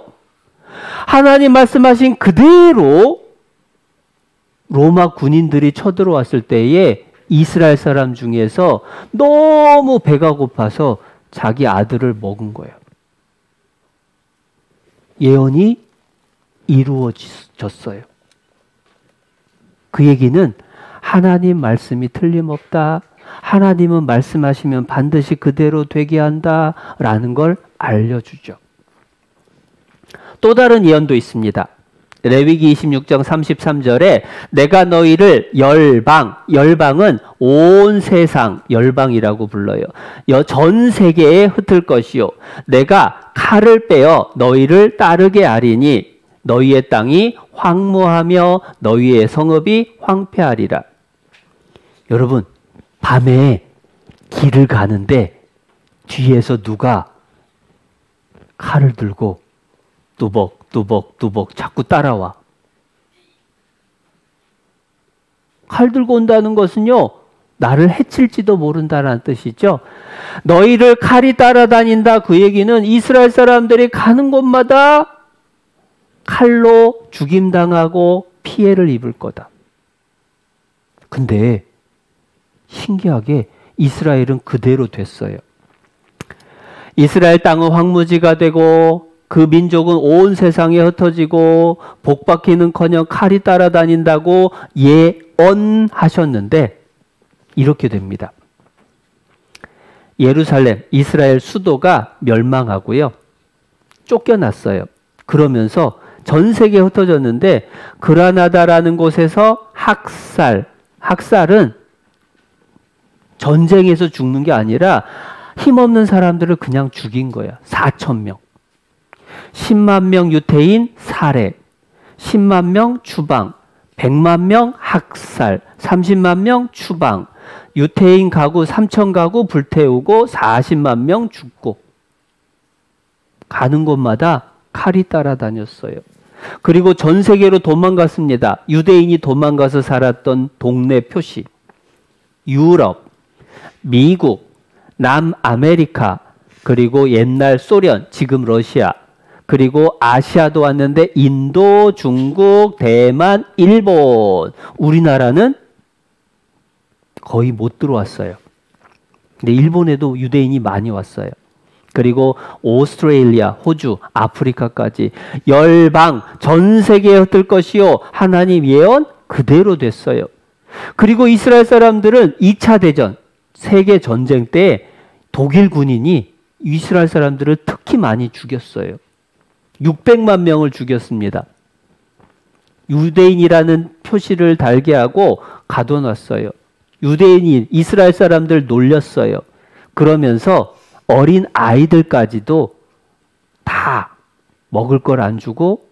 하나님 말씀하신 그대로 로마 군인들이 쳐들어왔을 때에 이스라엘 사람 중에서 너무 배가 고파서 자기 아들을 먹은 거예요. 예언이 이루어졌어요. 그 얘기는 하나님 말씀이 틀림없다. 하나님은 말씀하시면 반드시 그대로 되게 한다라는 걸 알려주죠. 또 다른 예언도 있습니다. 레위기 26장 33절에 내가 너희를 열방은 온 세상 열방이라고 불러요. 전 세계에 흩을 것이요 내가 칼을 빼어 너희를 따르게 하리니 너희의 땅이 황무하며 너희의 성읍이 황폐하리라. 여러분, 밤에 길을 가는데 뒤에서 누가 칼을 들고 뚜벅 자꾸 따라와. 칼 들고 온다는 것은요, 나를 해칠지도 모른다는 뜻이죠. 너희를 칼이 따라다닌다, 그 얘기는 이스라엘 사람들이 가는 곳마다 칼로 죽임당하고 피해를 입을 거다. 근데 신기하게 이스라엘은 그대로 됐어요. 이스라엘 땅은 황무지가 되고 그 민족은 온 세상에 흩어지고 복받기는커녕 칼이 따라다닌다고 예언하셨는데 이렇게 됩니다. 예루살렘, 이스라엘 수도가 멸망하고요. 쫓겨났어요. 그러면서 전 세계에 흩어졌는데 그라나다라는 곳에서 학살은 전쟁에서 죽는 게 아니라 힘없는 사람들을 그냥 죽인 거야. 4,000명. 10만 명 유태인 살해, 10만 명 추방, 100만 명 학살, 30만 명 추방, 유태인 가구 3,000 가구 불태우고 40만 명 죽고 가는 곳마다 칼이 따라다녔어요. 그리고 전 세계로 도망갔습니다. 유대인이 도망가서 살았던 동네 표시. 유럽, 미국, 남아메리카, 그리고 옛날 소련, 지금 러시아, 그리고 아시아도 왔는데 인도, 중국, 대만, 일본. 우리나라는 거의 못 들어왔어요. 근데 일본에도 유대인이 많이 왔어요. 그리고 오스트레일리아, 호주, 아프리카까지 열방 전 세계에 흩을 것이요. 하나님 예언 그대로 됐어요. 그리고 이스라엘 사람들은 2차 대전, 세계 전쟁 때 독일 군인이 이스라엘 사람들을 특히 많이 죽였어요. 600만 명을 죽였습니다. 유대인이라는 표시를 달게 하고 가둬놨어요. 유대인이 이스라엘 사람들 놀렸어요. 그러면서 어린 아이들까지도 다 먹을 걸 안 주고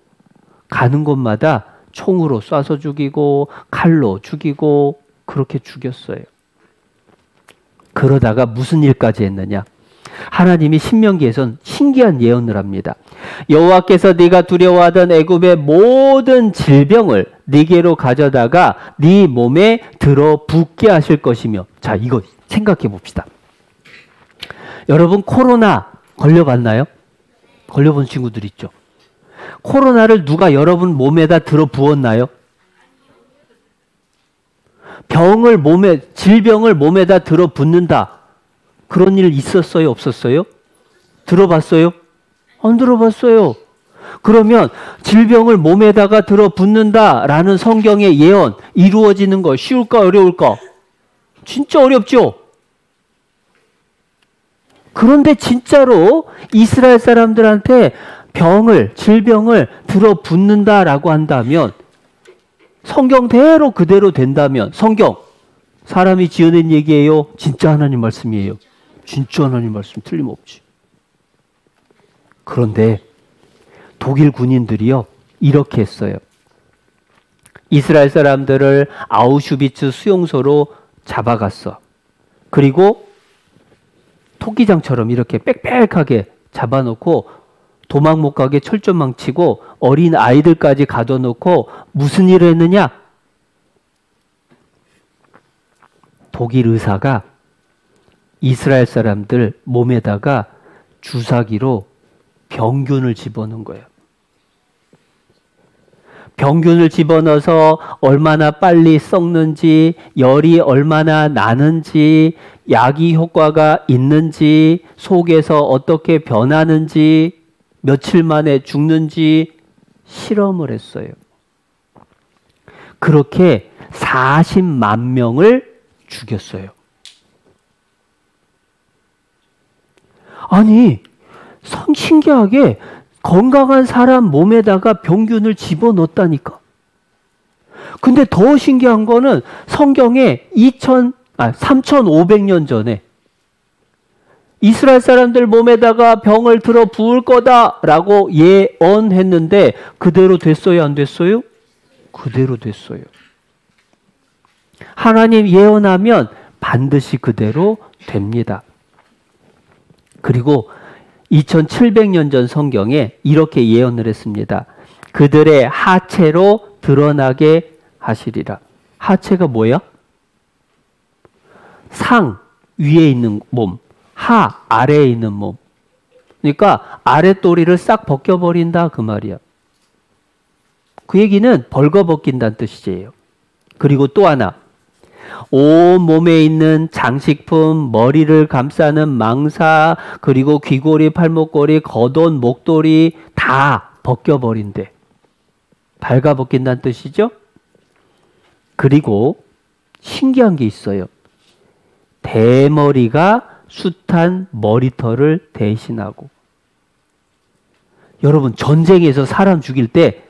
가는 곳마다 총으로 쏴서 죽이고 칼로 죽이고 그렇게 죽였어요. 그러다가 무슨 일까지 했느냐? 하나님이 신명기에선 신기한 예언을 합니다. 여호와께서 네가 두려워하던 애굽의 모든 질병을 네게로 가져다가 네 몸에 들어붙게 하실 것이며. 자, 이거 생각해 봅시다. 여러분 코로나 걸려봤나요? 걸려본 친구들 있죠? 코로나를 누가 여러분 몸에다 들어부었나요? 질병을 몸에다 들어붓는다. 그런 일 있었어요? 없었어요? 들어봤어요? 안 들어봤어요. 그러면 질병을 몸에다가 들어붓는다라는 성경의 예언 이루어지는 거 쉬울까 어려울까? 진짜 어렵죠? 그런데 진짜로 이스라엘 사람들한테 질병을 들어붓는다라고 한다면 성경대로 그대로 된다면 성경 사람이 지어낸 얘기예요? 진짜 하나님 말씀이에요? 진짜 하나님 말씀 틀림없지. 그런데 독일 군인들이요 이렇게 했어요. 이스라엘 사람들을 아우슈비츠 수용소로 잡아갔어. 그리고 토끼장처럼 이렇게 빽빽하게 잡아놓고 도망 못 가게 철조망 치고 어린 아이들까지 가둬놓고 무슨 일을 했느냐? 독일 의사가 이스라엘 사람들 몸에다가 주사기로 병균을 집어넣은 거예요. 병균을 집어넣어서 얼마나 빨리 썩는지, 열이 얼마나 나는지, 약이 효과가 있는지, 속에서 어떻게 변하는지, 며칠 만에 죽는지 실험을 했어요. 그렇게 40만 명을 죽였어요. 아니, 신기하게 건강한 사람 몸에다가 병균을 집어넣었다니까. 근데 더 신기한 거는 성경에 3,500년 전에 이스라엘 사람들 몸에다가 병을 들어 부을 거다라고 예언했는데 그대로 됐어요, 안 됐어요? 그대로 됐어요. 하나님 예언하면 반드시 그대로 됩니다. 그리고 2700년 전 성경에 이렇게 예언을 했습니다. 그들의 하체로 드러나게 하시리라. 하체가 뭐야? 상 위에 있는 몸, 하 아래에 있는 몸. 그러니까 아랫도리를 싹 벗겨버린다 그 말이야. 그 얘기는 벌거벗긴다는 뜻이에요. 그리고 또 하나, 온 몸에 있는 장식품, 머리를 감싸는 망사, 그리고 귀고리, 팔목걸이, 겉옷, 목도리 다 벗겨버린대. 발가벗긴다는 뜻이죠. 그리고 신기한 게 있어요. 대머리가 숱한 머리털을 대신하고. 여러분, 전쟁에서 사람 죽일 때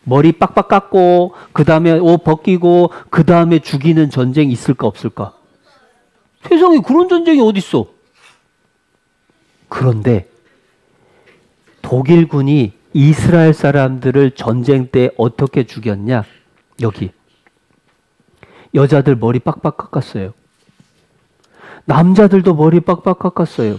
머리 빡빡 깎고 그 다음에 옷 벗기고 그 다음에 죽이는 전쟁 있을까 없을까? 세상에 그런 전쟁이 어딨어? 그런데 독일군이 이스라엘 사람들을 전쟁 때 어떻게 죽였냐? 여기 여자들 머리 빡빡 깎았어요. 남자들도 머리 빡빡 깎았어요.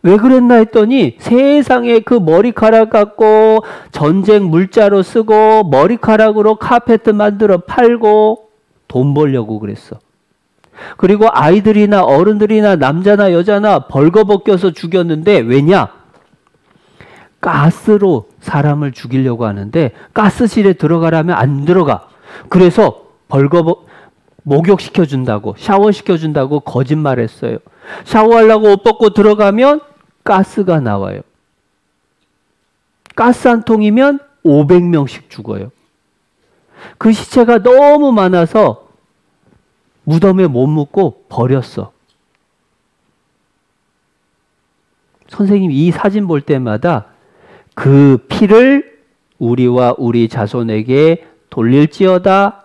왜 그랬나 했더니 세상에 그 머리카락 갖고 전쟁 물자로 쓰고 머리카락으로 카페트 만들어 팔고 돈 벌려고 그랬어. 그리고 아이들이나 어른들이나 남자나 여자나 벌거벗겨서 죽였는데 왜냐? 가스로 사람을 죽이려고 하는데 가스실에 들어가라면 안 들어가. 그래서 목욕시켜준다고, 샤워시켜준다고 거짓말했어요. 샤워하려고 옷 벗고 들어가면 가스가 나와요. 가스 한 통이면 500명씩 죽어요. 그 시체가 너무 많아서 무덤에 못 묻고 버렸어. 선생님이 이 사진 볼 때마다 그 피를 우리와 우리 자손에게 돌릴지어다.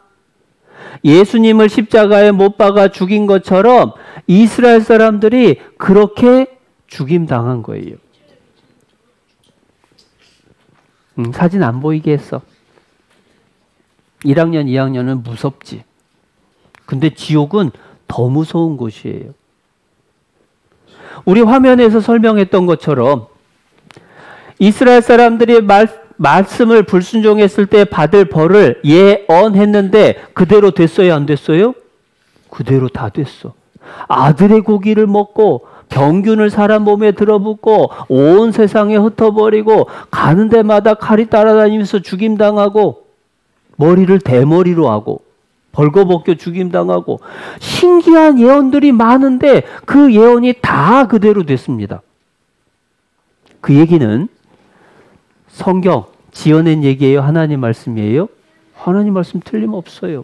예수님을 십자가에 못 박아 죽인 것처럼 이스라엘 사람들이 그렇게 죽임당한 거예요. 사진 안 보이게 했어. 1학년, 2학년은 무섭지. 근데 지옥은 더 무서운 곳이에요. 우리 화면에서 설명했던 것처럼 이스라엘 사람들이 말씀을 불순종했을 때 받을 벌을 예언했는데 그대로 됐어요, 안 됐어요? 그대로 다 됐어. 아들의 고기를 먹고 병균을 사람 몸에 들어붙고 온 세상에 흩어버리고 가는 데마다 칼이 따라다니면서 죽임당하고 머리를 대머리로 하고 벌거벗겨 죽임당하고 신기한 예언들이 많은데 그 예언이 다 그대로 됐습니다. 그 얘기는 성경 지어낸 얘기예요? 하나님 말씀이에요? 하나님 말씀 틀림없어요.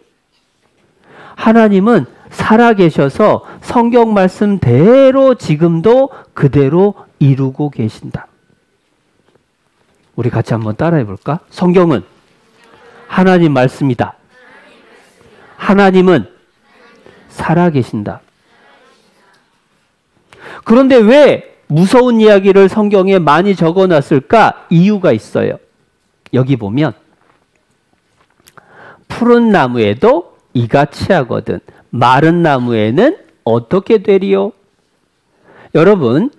하나님은 살아계셔서 성경 말씀대로 지금도 그대로 이루고 계신다. 우리 같이 한번 따라해 볼까? 성경은 하나님 말씀이다. 하나님은 살아계신다. 그런데 왜 무서운 이야기를 성경에 많이 적어놨을까? 이유가 있어요. 여기 보면 푸른 나무에도 이가 치하거든 마른 나무에는 어떻게 되리요? 여러분,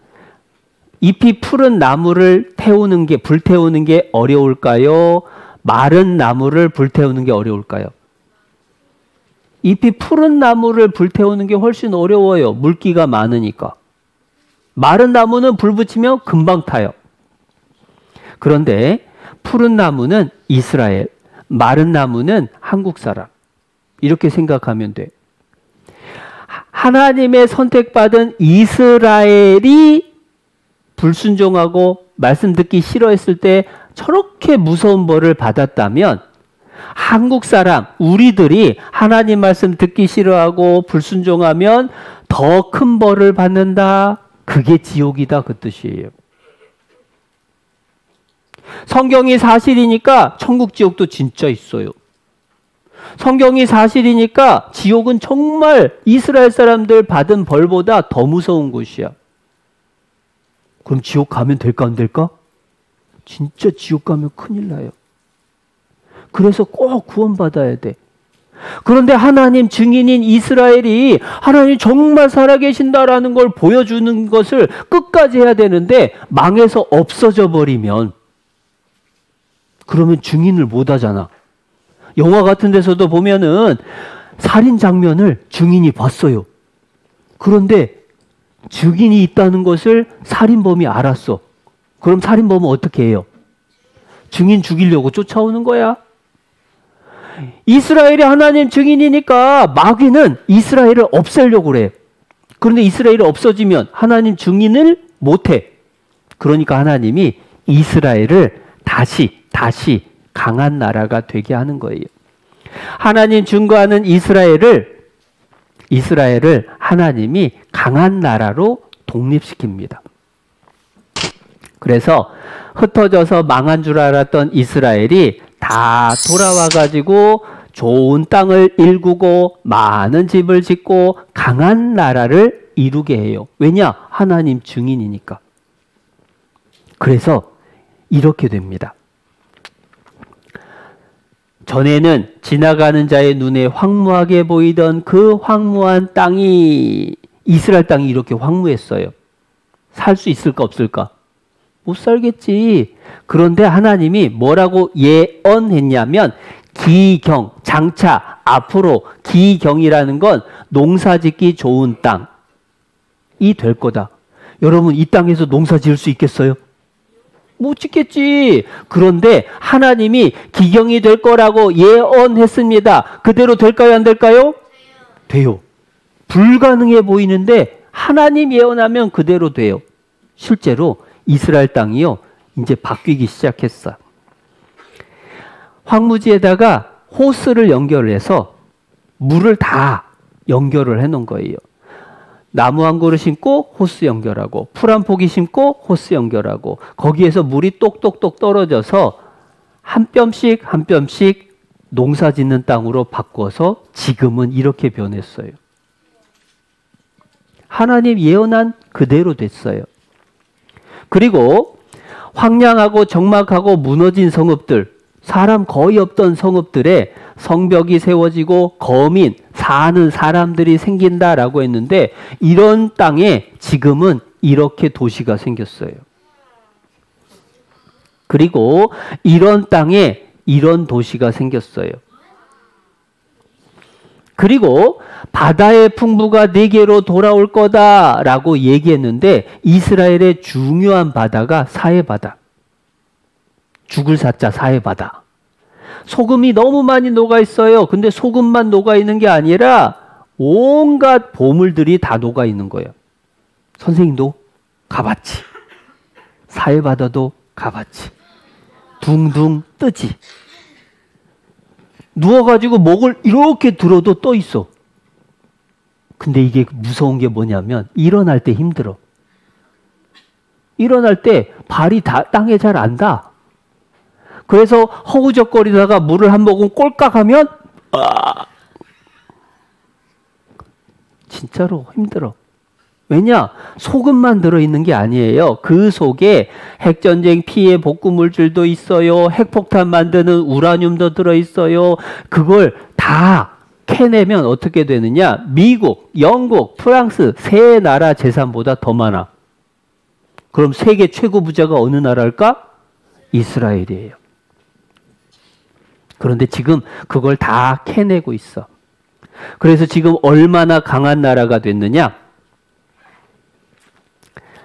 잎이 푸른 나무를 불태우는 게 어려울까요? 마른 나무를 불태우는 게 어려울까요? 잎이 푸른 나무를 불태우는 게 훨씬 어려워요. 물기가 많으니까. 마른 나무는 불 붙이면 금방 타요. 그런데 푸른 나무는 이스라엘, 마른 나무는 한국 사람. 이렇게 생각하면 돼. 하나님의 선택받은 이스라엘이 불순종하고 말씀 듣기 싫어했을 때 저렇게 무서운 벌을 받았다면 한국 사람, 우리들이 하나님 말씀 듣기 싫어하고 불순종하면 더 큰 벌을 받는다. 그게 지옥이다 그 뜻이에요. 성경이 사실이니까 천국 지옥도 진짜 있어요. 성경이 사실이니까 지옥은 정말 이스라엘 사람들 받은 벌보다 더 무서운 곳이야. 그럼 지옥 가면 될까 안 될까? 진짜 지옥 가면 큰일 나요. 그래서 꼭 구원받아야 돼. 그런데 하나님 증인인 이스라엘이 하나님 정말 살아계신다라는 걸 보여주는 것을 끝까지 해야 되는데 망해서 없어져 버리면 그러면 증인을 못 하잖아. 영화 같은 데서도 보면은 살인 장면을 증인이 봤어요. 그런데 증인이 있다는 것을 살인범이 알았어. 그럼 살인범은 어떻게 해요? 증인 죽이려고 쫓아오는 거야. 이스라엘이 하나님 증인이니까 마귀는 이스라엘을 없애려고 그래. 그런데 이스라엘이 없어지면 하나님 증인을 못해. 그러니까 하나님이 이스라엘을 다시 강한 나라가 되게 하는 거예요. 하나님 증거하는 이스라엘을 하나님이 강한 나라로 독립시킵니다. 그래서 흩어져서 망한 줄 알았던 이스라엘이 다 돌아와가지고 좋은 땅을 일구고 많은 집을 짓고 강한 나라를 이루게 해요. 왜냐? 하나님 증인이니까. 그래서 이렇게 됩니다. 전에는 지나가는 자의 눈에 황무하게 보이던 그 황무한 땅이 이스라엘 땅이 이렇게 황무했어요. 살 수 있을까 없을까? 못 살겠지. 그런데 하나님이 뭐라고 예언했냐면 기경, 장차 앞으로 기경이라는 건 농사짓기 좋은 땅이 될 거다. 여러분 이 땅에서 농사 지을 수 있겠어요? 못 짓겠지. 그런데 하나님이 기경이 될 거라고 예언했습니다. 그대로 될까요? 안 될까요? 돼요. 불가능해 보이는데 하나님 예언하면 그대로 돼요. 실제로 이스라엘 땅이요. 이제 바뀌기 시작했어. 황무지에다가 호스를 연결해서 물을 다 연결을 해놓은 거예요. 나무 한 그루 심고 호스 연결하고 풀 한 포기 심고 호스 연결하고 거기에서 물이 똑똑똑 떨어져서 한 뼘씩 한 뼘씩 농사 짓는 땅으로 바꿔서 지금은 이렇게 변했어요. 하나님 예언한 그대로 됐어요. 그리고 황량하고 적막하고 무너진 성읍들, 사람 거의 없던 성읍들에 성벽이 세워지고 거민, 사는 사람들이 생긴다라고 했는데 이런 땅에 지금은 이렇게 도시가 생겼어요. 그리고 이런 땅에 이런 도시가 생겼어요. 그리고 바다의 풍부가 네게로 돌아올 거다라고 얘기했는데 이스라엘의 중요한 바다가 사해바다. 죽을 사자 사해바다. 소금이 너무 많이 녹아 있어요. 근데 소금만 녹아 있는 게 아니라 온갖 보물들이 다 녹아 있는 거예요. 선생님도 가봤지. 사해바다도 가봤지. 둥둥 뜨지. 누워가지고 목을 이렇게 들어도 떠 있어. 근데 이게 무서운 게 뭐냐면 일어날 때 힘들어. 일어날 때 발이 땅에 잘 안 닿아. 그래서 허우적거리다가 물을 한 모금 꼴깍 하면 진짜로 힘들어. 왜냐? 소금만 들어있는 게 아니에요. 그 속에 핵전쟁 피해 복구 물질도 있어요. 핵폭탄 만드는 우라늄도 들어있어요. 그걸 다 캐내면 어떻게 되느냐? 미국, 영국, 프랑스 세 나라 재산보다 더 많아. 그럼 세계 최고 부자가 어느 나라일까? 이스라엘이에요. 그런데 지금 그걸 다 캐내고 있어. 그래서 지금 얼마나 강한 나라가 됐느냐?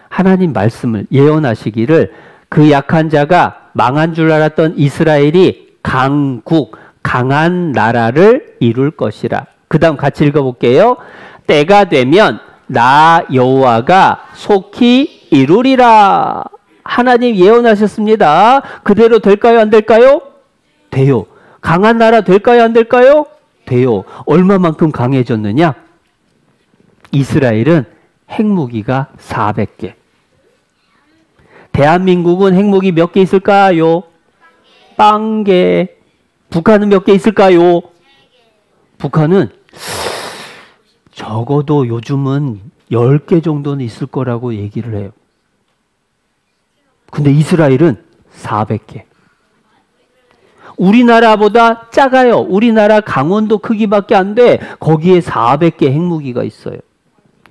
하나님 말씀을 예언하시기를 그 약한 자가 망한 줄 알았던 이스라엘이 강국, 강한 나라를 이룰 것이라. 그 다음 같이 읽어볼게요. 때가 되면 나 여호와가 속히 이루리라. 하나님 예언하셨습니다. 그대로 될까요? 안 될까요? 돼요. 강한 나라 될까요? 안 될까요? 돼요. 얼마만큼 강해졌느냐? 이스라엘은 핵무기가 400개. 대한민국은 핵무기 몇 개 있을까요? 1개. 북한은 몇 개 있을까요? 북한은 적어도 요즘은 10개 정도는 있을 거라고 얘기를 해요. 근데 이스라엘은 400개. 우리나라보다 작아요. 우리나라 강원도 크기밖에 안 돼. 거기에 400개 핵무기가 있어요.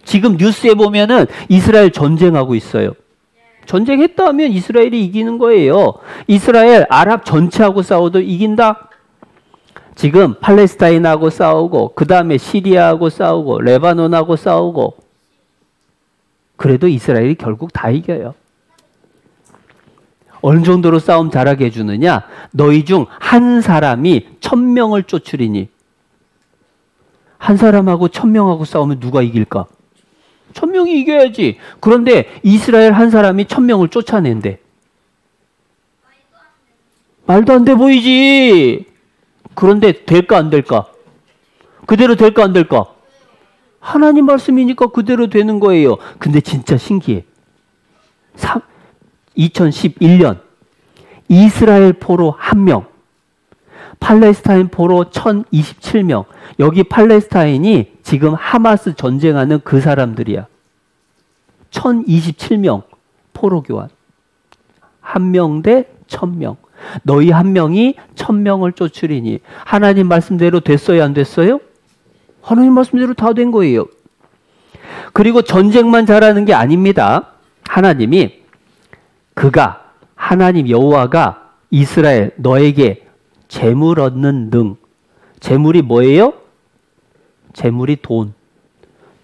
지금 뉴스에 보면은 이스라엘 전쟁하고 있어요. 전쟁했다 하면 이스라엘이 이기는 거예요. 이스라엘 아랍 전체하고 싸워도 이긴다? 지금 팔레스타인하고 싸우고 그 다음에 시리아하고 싸우고 레바논하고 싸우고 그래도 이스라엘이 결국 다 이겨요. 어느 정도로 싸움 잘하게 해주느냐? 너희 중 한 사람이 1000명을 쫓으리니. 한 사람하고 1000명하고 싸우면 누가 이길까? 1000명이 이겨야지. 그런데 이스라엘 한 사람이 1000명을 쫓아낸대. 말도 안 돼 보이지. 그런데 될까 안 될까? 그대로 될까 안 될까? 하나님 말씀이니까 그대로 되는 거예요. 근데 진짜 신기해. 2011년 이스라엘 포로 1명, 팔레스타인 포로 1027명. 여기 팔레스타인이 지금 하마스 전쟁하는 그 사람들이야. 1027명 포로 교환. 1명 대 1000명. 너희 1명이 1000명을 쫓으리니. 하나님 말씀대로 됐어요 안 됐어요? 하나님 말씀대로 다 된 거예요. 그리고 전쟁만 잘하는 게 아닙니다. 하나님이 하나님 여호와가 이스라엘 너에게 재물 얻는 능. 재물이 뭐예요? 재물이 돈.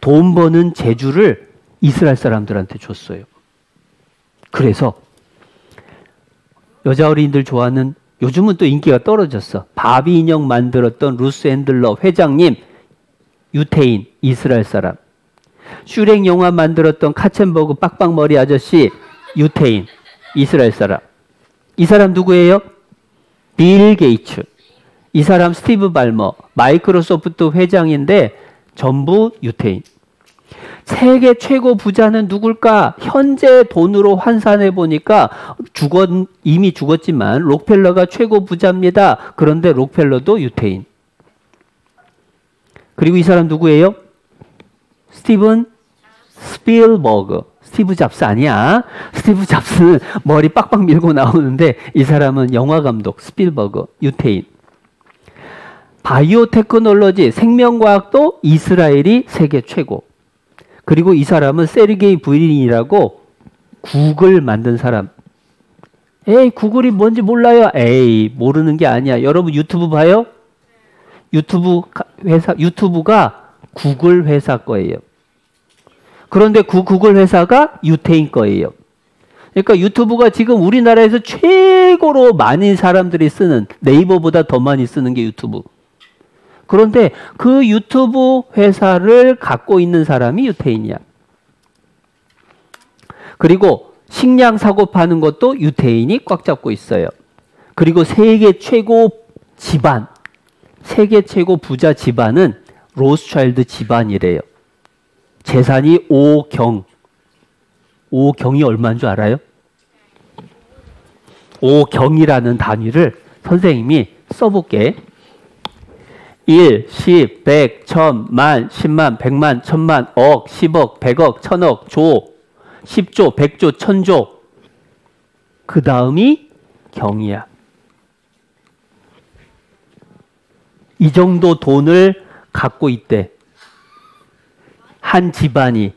돈 버는 재주를 이스라엘 사람들한테 줬어요. 그래서 여자 어린이들 좋아하는, 요즘은 또 인기가 떨어졌어. 바비 인형 만들었던 루스 핸들러 회장님, 유태인, 이스라엘 사람. 슈렉 영화 만들었던 카첸버그 빡빡머리 아저씨, 유태인, 이스라엘 사람. 이 사람 누구예요? 빌 게이츠. 이 사람 스티브 발머, 마이크로소프트 회장인데 전부 유태인. 세계 최고 부자는 누굴까? 현재 돈으로 환산해 보니까 이미 죽었지만 록펠러가 최고 부자입니다. 그런데 록펠러도 유태인. 그리고 이 사람 누구예요? 스티븐 스필버그. 스티브 잡스 아니야. 스티브 잡스는 머리 빡빡 밀고 나오는데 이 사람은 영화 감독 스필버그, 유태인. 바이오 테크놀로지, 생명과학도 이스라엘이 세계 최고. 그리고 이 사람은 세르게이 브린이라고 구글 만든 사람. 에이, 구글이 뭔지 몰라요? 에이, 모르는 게 아니야. 여러분 유튜브 봐요? 유튜브가 구글 회사 거예요. 그런데 그 구글 회사가 유태인 거예요. 그러니까 유튜브가 지금 우리나라에서 최고로 많은 사람들이 쓰는, 네이버보다 더 많이 쓰는 게 유튜브. 그런데 그 유튜브 회사를 갖고 있는 사람이 유태인이야. 그리고 식량 사고 파는 것도 유태인이 꽉 잡고 있어요. 그리고 세계 최고 집안, 세계 최고 부자 집안은 로스차일드 집안이래요. 재산이 5경. 5경이 얼마인 줄 알아요? 5경이라는 단위를 선생님이 써볼게. 1, 10, 100, 1000, 만, 10만, 100만, 1000만, 억, 10억, 100억, 1000억, 조, 10조, 100조, 1000조. 그 다음이 경이야. 이 정도 돈을 갖고 있대. 한 집안이.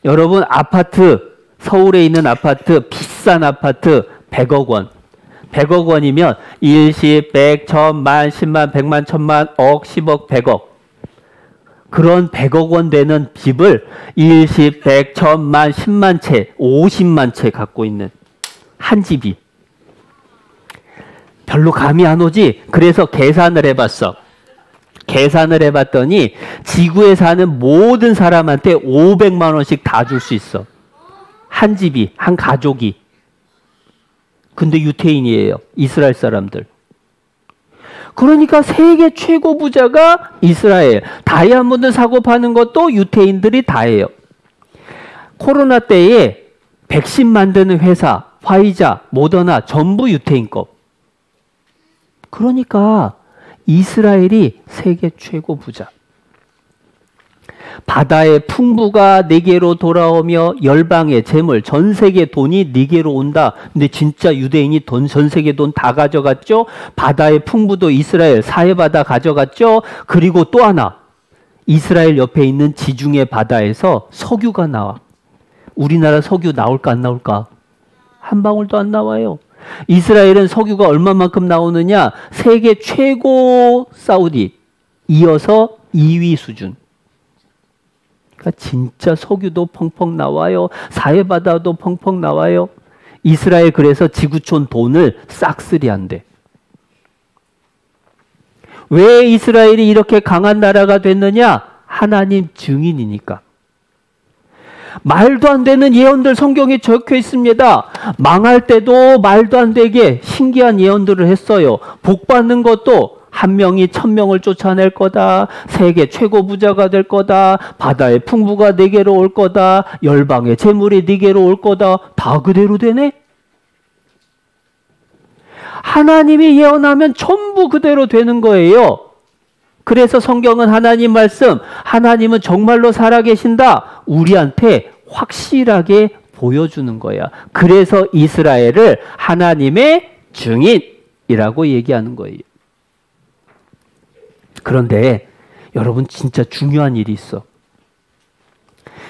여러분 아파트, 서울에 있는 아파트, 비싼 아파트 100억 원. 100억 원이면 1, 10, 100, 1000, 만, 10만, 100만, 1000만, 억, 10억, 100억. 그런 100억 원 되는 집을 1, 10, 100, 1000, 만, 10만 채, 50만 채 갖고 있는 한 집이. 별로 감이 안 오지? 그래서 계산을 해봤어. 계산을 해봤더니 지구에 사는 모든 사람한테 500만 원씩 다 줄 수 있어. 한 집이, 한 가족이. 근데 유태인이에요. 이스라엘 사람들. 그러니까 세계 최고 부자가 이스라엘. 다이아몬드 사고 파는 것도 유태인들이 다 해요. 코로나 때에 백신 만드는 회사, 화이자, 모더나 전부 유태인법. 그러니까 이스라엘이 세계 최고 부자. 바다의 풍부가 네게로 돌아오며 열방의 재물, 전 세계 돈이 네게로 온다. 근데 진짜 유대인이 전 세계 돈 다 가져갔죠. 바다의 풍부도 이스라엘 사해바다 가져갔죠. 그리고 또 하나, 이스라엘 옆에 있는 지중해 바다에서 석유가 나와. 우리나라 석유 나올까 안 나올까? 한 방울도 안 나와요. 이스라엘은 석유가 얼마만큼 나오느냐? 세계 최고 사우디 이어서 2위 수준. 그러니까 진짜 석유도 펑펑 나와요. 사해바다도 펑펑 나와요. 이스라엘 그래서 지구촌 돈을 싹쓸이한대. 왜 이스라엘이 이렇게 강한 나라가 됐느냐? 하나님 증인이니까. 말도 안 되는 예언들 성경에 적혀 있습니다. 망할 때도 말도 안 되게 신기한 예언들을 했어요. 복 받는 것도 한 명이 1000명을 쫓아낼 거다. 세계 최고 부자가 될 거다. 바다의 풍부가 네게로 올 거다. 열방의 재물이 네게로 올 거다. 다 그대로 되네? 하나님이 예언하면 전부 그대로 되는 거예요. 그래서 성경은 하나님 말씀, 하나님은 정말로 살아계신다. 우리한테 확실하게 보여주는 거야. 그래서 이스라엘을 하나님의 증인이라고 얘기하는 거예요. 그런데 여러분 진짜 중요한 일이 있어.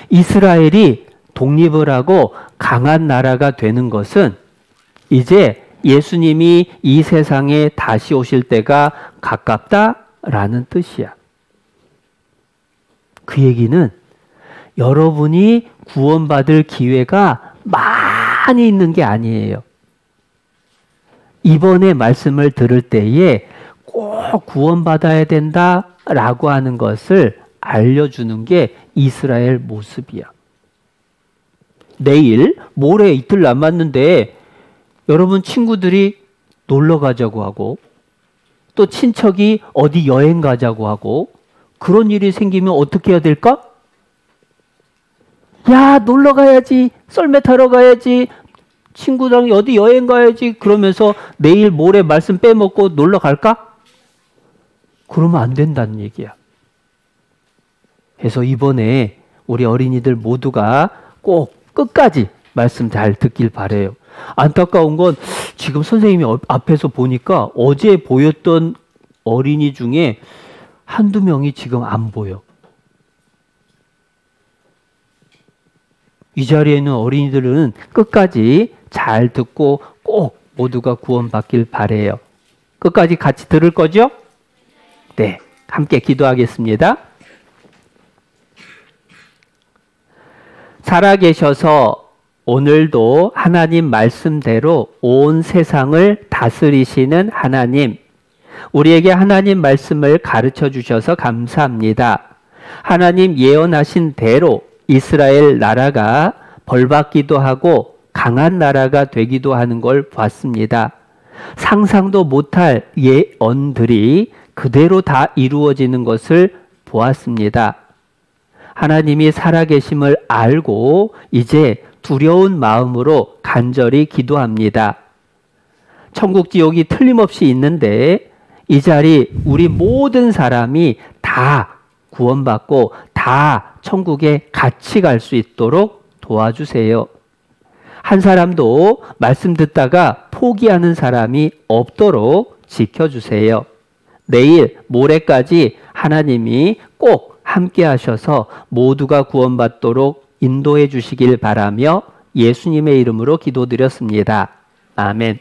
이스라엘이 독립을 하고 강한 나라가 되는 것은 이제 예수님이 이 세상에 다시 오실 때가 가깝다라는 뜻이야. 그 얘기는 여러분이 구원받을 기회가 많이 있는 게 아니에요. 이번에 말씀을 들을 때에 꼭 구원받아야 된다라고 하는 것을 알려주는 게 이스라엘 모습이야. 내일, 모레 이틀 남았는데 여러분 친구들이 놀러 가자고 하고 또 친척이 어디 여행 가자고 하고 그런 일이 생기면 어떻게 해야 될까? 야, 놀러 가야지. 썰매 타러 가야지. 친구랑 어디 여행 가야지. 그러면서 내일 모레 말씀 빼먹고 놀러 갈까? 그러면 안 된다는 얘기야. 그래서 이번에 우리 어린이들 모두가 꼭 끝까지 말씀 잘 듣길 바래요. 안타까운 건 지금 선생님이 앞에서 보니까 어제 보였던 어린이 중에 한두 명이 지금 안 보여. 이 자리에 있는 어린이들은 끝까지 잘 듣고 꼭 모두가 구원받길 바래요. 끝까지 같이 들을 거죠? 네, 함께 기도하겠습니다. 살아계셔서 오늘도 하나님 말씀대로 온 세상을 다스리시는 하나님, 우리에게 하나님 말씀을 가르쳐 주셔서 감사합니다. 하나님 예언하신 대로 이스라엘 나라가 벌받기도 하고 강한 나라가 되기도 하는 걸 봤습니다. 상상도 못할 예언들이 그대로 다 이루어지는 것을 보았습니다. 하나님이 살아계심을 알고 이제 두려운 마음으로 간절히 기도합니다. 천국 지옥이 틀림없이 있는데 이 자리 우리 모든 사람이 다 구원받고 다 천국에 같이 갈 수 있도록 도와주세요. 한 사람도 말씀 듣다가 포기하는 사람이 없도록 지켜주세요. 내일 모레까지 하나님이 꼭 함께 하셔서 모두가 구원받도록 인도해 주시길 바라며 예수님의 이름으로 기도드렸습니다. 아멘.